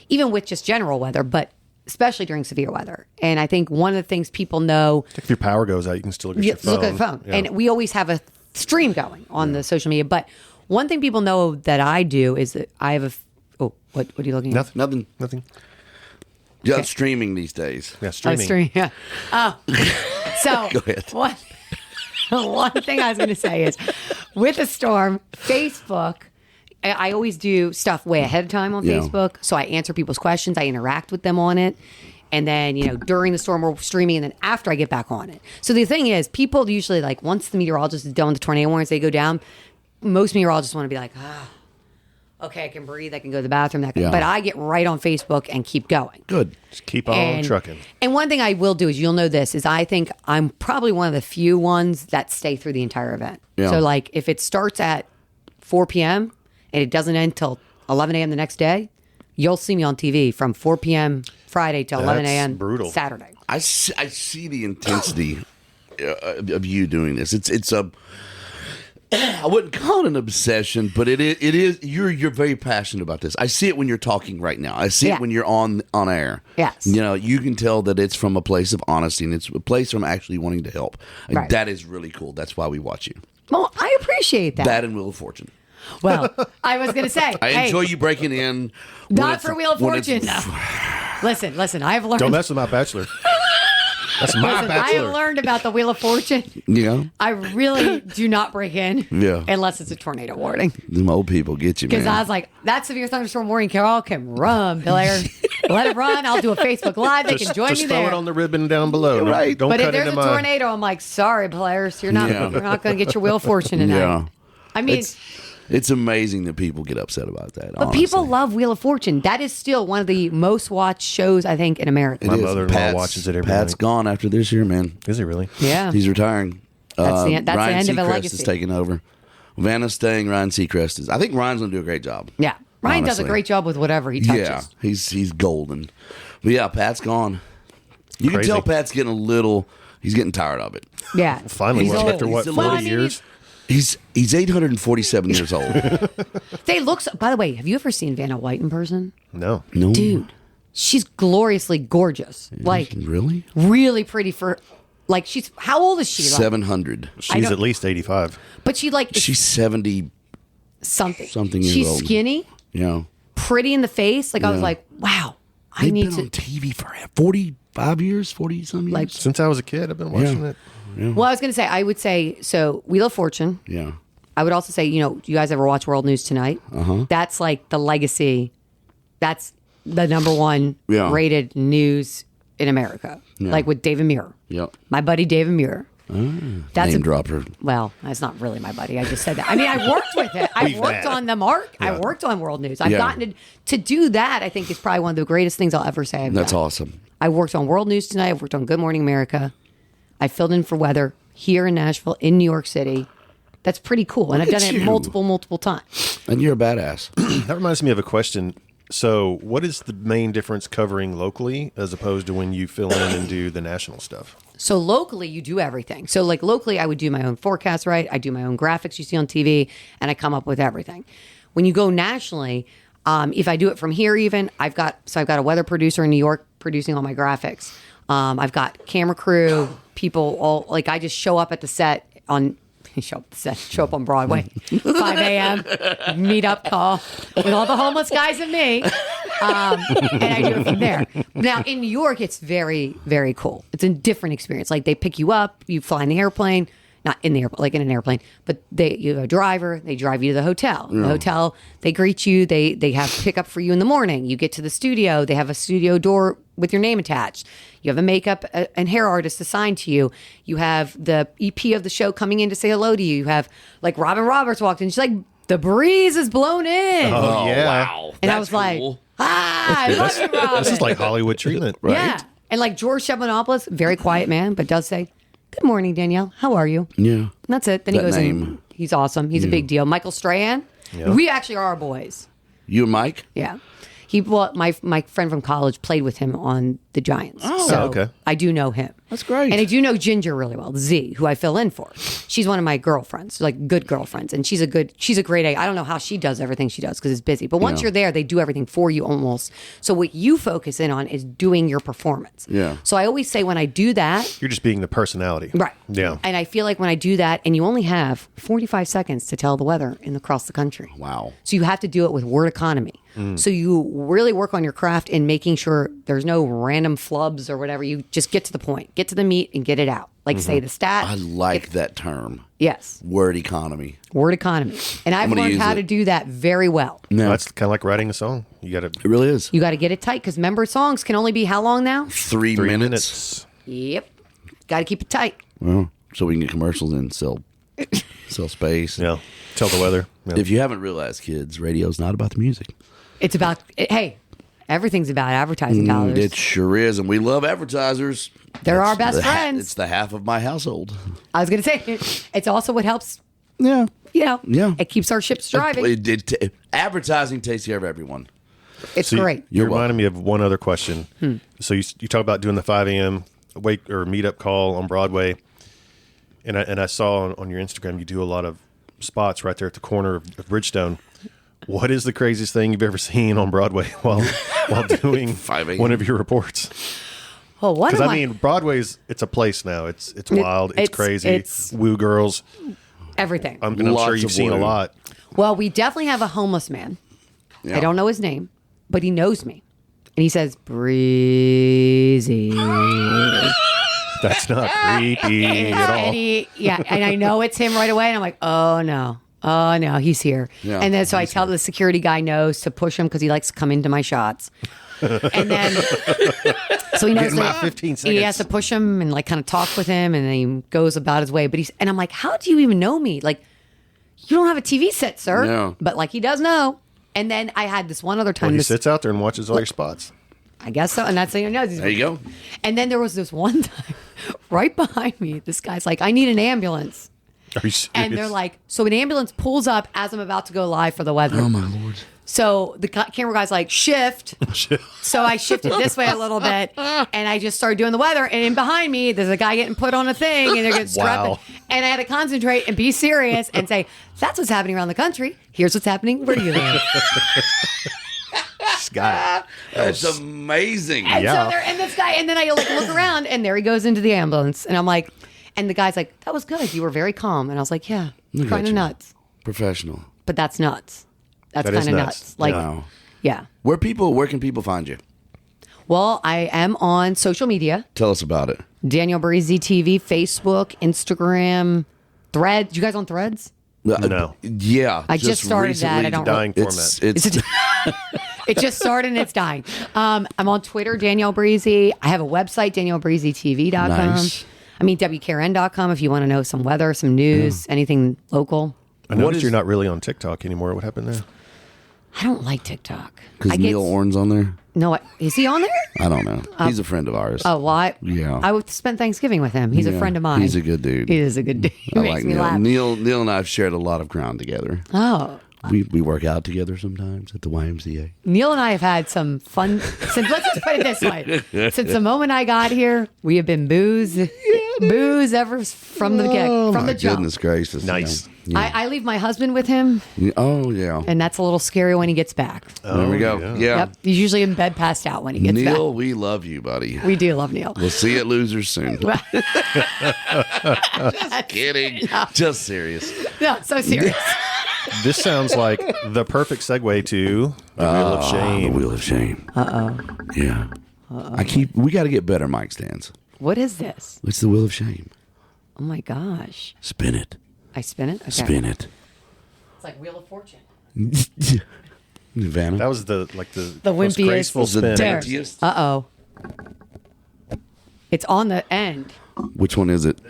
even with just general weather, but especially during severe weather. And I think one of the things people know, If your power goes out, you can still look at your phone. look at the phone, Yeah. and we always have a stream going on the social media. But one thing people know that I do is that I have what are you looking at? Nothing. Just streaming these days. Yeah, streaming. Stream, yeah. So Go ahead. One thing I was going to say is, with a storm, Facebook, I always do stuff way ahead of time on Yeah. Facebook. So I answer people's questions. I interact with them on it. And then, you know, during the storm, we're streaming. And then after I get back on it. So the thing is, people usually, like, once the meteorologist is done with the tornado warnings, they go down. Most meteorologists want to be like, okay, I can breathe. I can go to the bathroom. Yeah. But I get right on Facebook and keep going. Good. Just keep on trucking. And one thing I will do is, you'll know this, is I think I'm probably one of the few ones that stay through the entire event. Yeah. So like if it starts at 4 p.m. and it doesn't end till 11 a.m. the next day, you'll see me on TV from 4 p.m. Friday till 11 That's a.m. brutal. Saturday. I see the intensity of you doing this. It's a I wouldn't call it an obsession, but it is. You're very passionate about this. I see it when you're talking right now. I see it when you're on air. Yes. You know, you can tell that it's from a place of honesty, and it's a place from actually wanting to help. And Right. that is really cool. That's why we watch you. Well, I appreciate that. That and Wheel of Fortune. Well, I was going to say, I enjoy you breaking in. Not for Wheel of Fortune. No. Listen, I've learned. Don't mess with my bachelor. That's my I bachelor. have learned about the Wheel of Fortune. Yeah. I really do not break in Yeah. unless it's a tornado warning. Them old people get you, man. Because I was like, that severe thunderstorm warning, Carol can run, Blair. Let it run. I'll do a Facebook Live. They can join just me throw there. it on the ribbon down below. Right. Don't But if cut there's a into mine. tornado, I'm like, sorry, players, you're not Yeah. you're not going to get your Wheel of Fortune tonight. Yeah. I mean, It's amazing that people get upset about that. but people love Wheel of Fortune. That is still one of the most watched shows, I think, in America. My mother-in-law watches it every Pat's night. gone after this year, man. Is he really? Yeah. He's retiring. That's the end Ryan of a Seacrest legacy. is taking over. Vanna's staying. Ryan Seacrest is. I think Ryan's going to do a great job. Yeah. Ryan does a honestly. great job with whatever he touches. Yeah, he's golden. But yeah, Pat's gone. You Crazy. can tell Pat's getting he's getting tired of it. Yeah. Finally, He's what, old. after what, He's 40 Well, I mean, years? He's 847 years old. They look, by the way, have you ever seen Vanna White in person? No. No, Dude, she's gloriously gorgeous. Like, really? really pretty for, like, how old is she? Like, 700. She's don't- at least 85. but she, like, is She's 70. something years She's old. skinny, Yeah, pretty in the face. Like, I was Yeah. like, wow, I they've need been to. on TV for 45 years, 40 some years. Like- Since I was a kid, I've been watching Yeah. it. Well, I was going to say, I would say, so Wheel of Fortune. Yeah. I would also say, do you guys ever watch World News Tonight? That's like the legacy. That's the number one Yeah. rated news in America. Like with David Muir. Yep. My buddy David Muir. That's Name a dropper. Well, that's not really my buddy. I just said that. I mean, I worked with it. I We've worked met. on the mark. I Yeah. worked on World News. I've Yeah. gotten to do that. I think is probably one of the greatest things I'll ever say. I've That's done. awesome. I worked on World News Tonight. I've worked on Good Morning America. I filled in for weather here in Nashville, in New York City. That's pretty cool. And I've Look done at it you. multiple times. And you're a badass. That reminds me of a question. So, what is the main difference covering locally as opposed to when you fill in and do the national stuff? So locally, you do everything. So like locally, I would do my own forecast, right? I do my own graphics you see on TV, and I come up with everything. When you go nationally, if I do it from here, even I've got a weather producer in New York producing all my graphics. I've got camera crew, people, all like I just show up at the set on. Show up on Broadway, 5 a.m. meetup call with all the homeless guys and me, and I do it from there. Now in New York, it's very, very cool. It's a different experience. Like they pick you up, you fly in the airplane, not in the airplane, like in an airplane, but you have a driver. They drive you to the hotel. The hotel, they greet you. They have pickup for you in the morning. You get to the studio. They have a studio door with your name attached. You have a makeup and hair artist assigned to you. You have the EP of the show coming in to say hello to you. You have like Robin Roberts walked in. She's like, the breeze is blown in. Oh, yeah. Wow. And I That's was like, cool. I love you, Robin. This is like Hollywood treatment, right? Yeah. And like George Stephanopoulos, very quiet man, but does say, good morning, Danielle. How are you? Yeah. And that's it. Then he That goes name. in. He's awesome. He's a big deal. Michael Strahan. Yeah. We actually are our boys. You and Mike? Yeah. My friend from college played with him on the Giants. Oh, so okay. I do know him. That's great. And I do know Ginger really well, Z, who I fill in for. She's one of my girlfriends, like good girlfriends, and she's a great A. I don't know how she does everything she does because it's busy. But once Yeah. you're there, they do everything for you almost. So what you focus in on is doing your performance. Yeah. So I always say when I do that, You're just being the personality. right. Yeah. And I feel like when I do that, and you only have 45 seconds to tell the weather across the country. Wow. So you have to do it with word economy. So you really work on your craft in making sure there's no random flubs or whatever. You just get to the point, get to the meat, and get it out. Like say the stat. I like that term. Yes, Word economy. word economy. And I've gonna learned use how it. to do that very well. No, That's kind of like writing a song. You got to it really is. You got to get it tight because remember, songs can only be how long now? 3 3 minutes. minutes. Yep. Got to keep it tight. Well, so we can get commercials and sell space. Yeah. Tell the weather. Yeah. If you haven't realized, kids, radio's not about the music. It's about, hey, everything's about advertising dollars. It sure is, and we love advertisers. They're our best the friends. It's the half of my household. I was going to say, it's also what helps, Yeah. Yeah. it keeps our ships driving. Advertising takes care of everyone. It's So great. You reminded me of one other question. So you talk about doing the 5 a.m. wake or meetup call on Broadway, and I saw on your Instagram you do a lot of spots right there at the corner of Bridgestone. What is the craziest thing you've ever seen on Broadway while doing 5 a.m. one of your reports? Oh, what Because am I mean, Broadway's it's a place now. It's wild. It's crazy. it's- Woo girls. everything. I'm sure Lots you've of seen a woo. lot. Well, we definitely have a homeless man. Yeah. I don't know his name, but he knows me. And he says, Breezy. That's not creepy at all. And I know it's him right away. And I'm like, oh no, he's here. Yeah, and then so I tell the security guy knows to push him because he likes to come into my shots. And then, so he knows Getting my that 15 he has seconds. to push him and like kind of talk with him, and then he goes about his way. And I'm like, how do you even know me? Like, you don't have a TV set, sir. No. But like, he does know. And then I had this one other time. Well, he sits out there and watches all your spots. I guess so. And that's how he knows. There you go. And then there was this one time right behind me, this guy's like, I need an ambulance. Are you serious? And they're like, so an ambulance pulls up as I'm about to go live for the weather. Oh my Lord. So the camera guy's like, shift. So I shifted this way a little bit, and I just started doing the weather. And in behind me, there's a guy getting put on a thing, and they're getting strapped. Wow. And I had to concentrate and be serious and say, that's what's happening around the country. Here's what's happening where you live. Scott. That's amazing. And Yeah. so there, and this guy, and then I like look around, and there he goes into the ambulance, and I'm like, and the guy's like, that was good. You were very calm. And I was like, yeah, Look at kind of you. nuts, Professional. but that's nuts. That's That is kind of nuts. nuts. Like, Wow. yeah. Where can people find you? Well, I am on social media. Tell us about it. Danielle Breezy TV, Facebook, Instagram, Threads. You guys on Threads? No. Yeah. I just started that. I don't Dying It's format. It just started and it's dying. I'm on Twitter, Danielle Breezy. I have a website, DanielleBreezyTV.com. Nice. I mean, WKRN.com if you want to know some weather, some news, anything local. I noticed you're not really on TikTok anymore. What happened there? I don't like TikTok. because Neil Orn's on there. No, is he on there? I don't know. He's a friend of ours. Oh, well, Yeah. I would spend Thanksgiving with him. He's a Yeah. friend of mine. He's a good dude. He is a good dude. He I makes like me Neil. laugh. Neil and I have shared a lot of ground together. Oh. We work out together sometimes at the YMCA. Neil and I have had some fun. Let's just put it this way: since the moment I got here, we have been booze ever from the from the jump. Goodness gracious! Nice. Yeah. I leave my husband with him, Oh yeah. and that's a little scary when he gets back. There we go. Yeah. Yep, he's usually in bed, passed out when he gets Neil, we love you, buddy. back. We do love Neil. We'll see you at Losers soon. Just kidding. Just serious. No, so serious. This sounds like the perfect segue to the Wheel of The Shame. Wheel of Shame. Yeah. We got to get better mic stands. What is this? It's the Wheel of Shame. Oh my gosh! Spin it. I spin it. Okay. Spin it. It's like Wheel of Fortune. Vanna. That was the most wimpiest- graceful the spin. There. daintiest. It's on the end. Which one is it?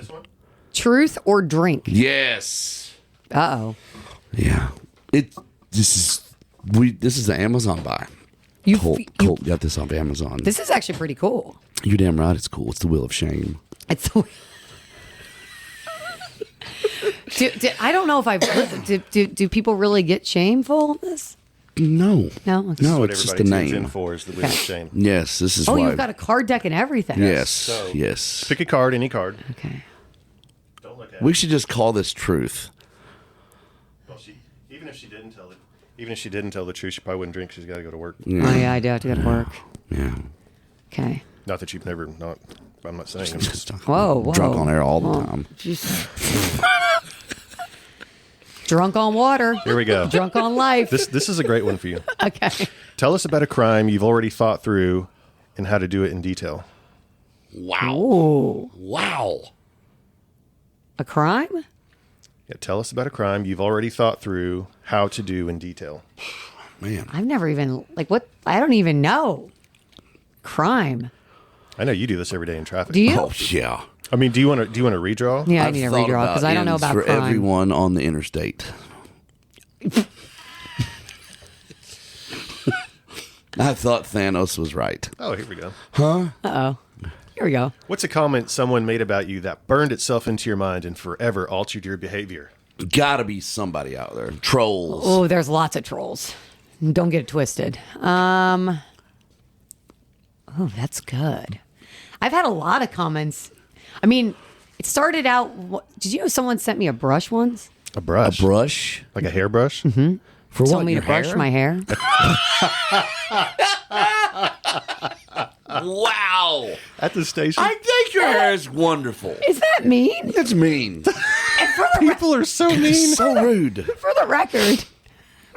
Truth or drink? Yes. Yeah. This is an Amazon buy. You Colt got this off Amazon. This is actually pretty cool. You're damn right. It's cool. It's the Wheel of Shame. It's the. I don't know if I've. Do people really get shameful? This? No. No. No, What it's just everybody a tunes in name. for is the Wheel of Shame. Yes, this is Oh, why. you've got a card deck and everything. Yes. So- Yes. Pick a card, any card. Okay. Don't look at We it. should just call this truth. Well, even if she didn't tell the truth, she probably wouldn't drink. She's got to go to work. Oh yeah, I do have to go to work. Yeah. Okay. Not that you've never not. I'm not saying. I'm just, Whoa. Drunk on air all the time. Drunk on water. here we go. Drunk on life. This is a great one for you. Okay. Tell us about a crime you've already thought through and how to do it in detail. Wow. Ooh. Wow. A crime? Yeah, tell us about a crime you've already thought through how to do in detail. Man. I've never even what? I don't even know. Crime. I know you do this every day in traffic. Do you? Oh, yeah. I mean, do you want to redraw? Yeah, I I've need a thought redraw because I don't know ends about for crime. everyone on the interstate. I thought Thanos was right. Oh, here we go. Here we go. What's a comment someone made about you that burned itself into your mind and forever altered your behavior? Gotta be somebody out there. Trolls. Oh, there's lots of trolls. Don't get it twisted. Oh, that's good. I've had a lot of comments. I mean, it started out. Did you know someone sent me a brush once? A brush? A brush? Like a hairbrush? Mm-hmm. For Told what? me Your to brush hair? my hair. Wow. At the station? I think your hair is wonderful. Is that mean? It's mean. And for the, People are so mean. So rude. for the record,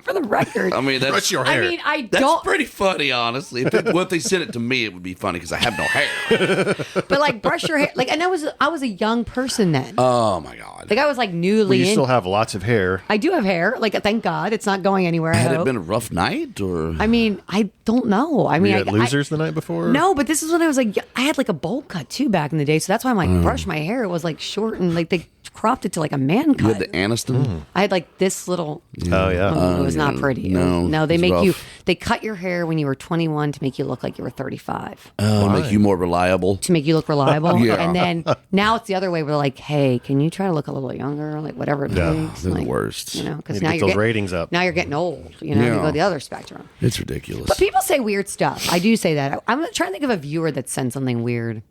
for the record. I mean, Brush your hair. I mean, I that's don't. pretty funny, honestly. If they sent it to me, it would be funny because I have no hair. But like, brush your hair. Like, and I was a young person then. Oh my god! Like, I was like newly. Well, you in. still have lots of hair. I do have hair. Like, thank God, it's not going anywhere. I Had it hope. been a rough night, or I mean, I don't know. I Were mean, you at Losers the night before? No, but this is when I was like, I had like a bowl cut too back in the day, so that's why I'm like, brush my hair. It was like short and like they cropped it to like a man you cut. had the Aniston? I had like this little. Oh, yeah. It was not pretty. no, They it's make rough. you. They cut your hair when you were 21 to make you look like you were 35. Make you more reliable. To make you look reliable. Yeah. And then now it's the other way. We're like, hey, can you try to look a little younger? Like whatever it takes. They're the Like, worst. You know, because Need to now get you're those ratings up. Now you're getting old. You know, you Yeah. go the other spectrum. It's ridiculous. But people say weird stuff. I do say that. I'm trying to think of a viewer that sent something weird.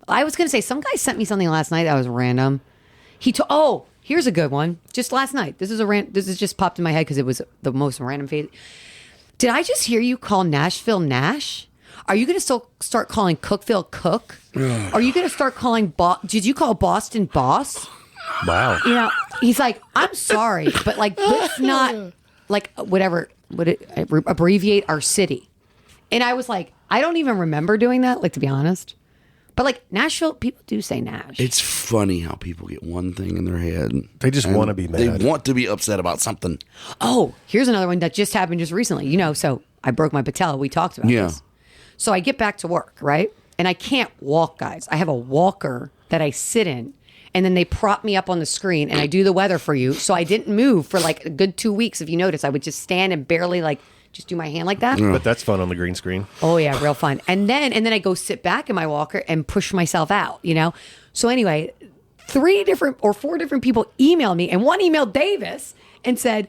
I was going to say, some guy sent me something last night that was random. Oh, here's a good one. Just last night. This is just popped in my head because it was the most random phase. Did I just hear you call Nashville Nash? Are you going to start calling Cookville Cook? Are you going to start calling did you call Boston Boss? Wow. You know, he's like, I'm sorry, but like, let's not like whatever would it abbreviate our city. And I was like, I don't even remember doing that, like, to be honest. But like Nashville, people do say Nash. it's funny how people get one thing in their head. They just and want to be mad. They want to be upset about something. Oh, here's another one that just happened just recently. You know, so I broke my patella. We talked about Yeah. this. So I get back to work, right? And I can't walk, guys. I have a walker that I sit in. And then they prop me up on the screen and I do the weather for you. So I didn't move for like a good 2 weeks. If you notice, I would just stand and barely like just do my hand like that. But that's fun on the green screen. Oh yeah, real fun. And then I go sit back in my walker and push myself out, you know? So anyway, 4 different people emailed me, and one emailed Davis and said,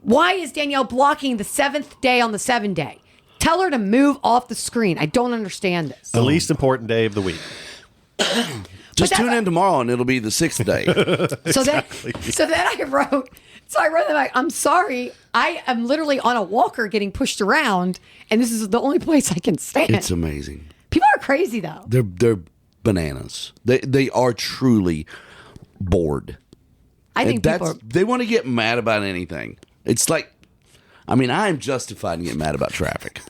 why is Danielle blocking the 7th day on the 7 day? Tell her to move off the screen. I don't understand this. The least important day of the week. Just tune in tomorrow and it'll be the 6th day. So then I wrote them like, I'm sorry. I am literally on a walker getting pushed around, and this is the only place I can stand. It's amazing. People are crazy though. They're bananas. They are truly bored. I think people are, They want to get mad about anything. It's like, I mean, I'm justified in getting mad about traffic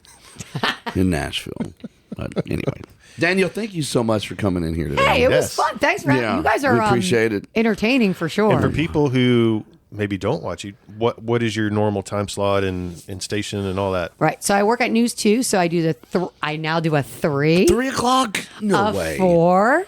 in Nashville. But anyway, Danielle, thank you so much for coming in here today. hey, it was Yes. fun. Thanks for Yeah, you guys are we appreciate it. entertaining for sure. And for people who maybe don't watch you, what is your normal time slot and station and all that? Right. So I work at News 2, so I do I now do a 3, 3 o'clock? No a way. 4,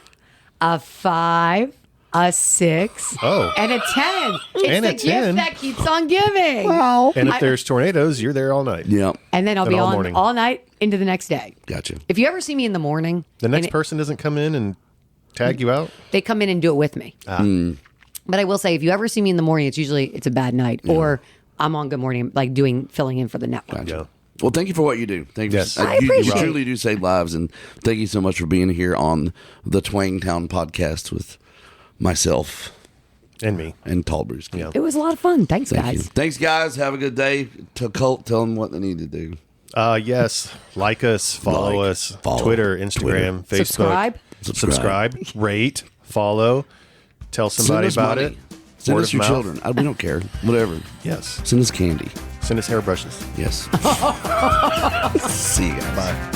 a 5, a 6, Oh. and a 10. It's And the a 10. gift that keeps on giving. And if there's tornadoes, you're there all night. Yeah, And then I'll And be all on morning. all night into the next day. gotcha. If you ever see me in the morning, The next and person doesn't come in and tag you out? they come in and do it with me. But I will say, if you ever see me in the morning, it's a bad night, or I'm on Good Morning, like filling in for the network. Gotcha. Yeah. Well, thank you for what you do. Thank you. Yes. I You appreciate it. truly do save lives, and thank you so much for being here on the Twangtown podcast with myself And me. and Tall Bruce. Yeah. It was a lot of fun. Thanks, Thank guys. you. Thanks, guys. Have a good day. To Colt, tell them what they need to do. Yes. Like us, follow Like, us, follow, Twitter, Instagram, Facebook. Subscribe. Subscribe, rate, follow, tell somebody Send us about money. it. Send Word us of your mouth. children. We don't care. Whatever. Yes. Send us candy. Send us hairbrushes. Yes. See you guys. Bye.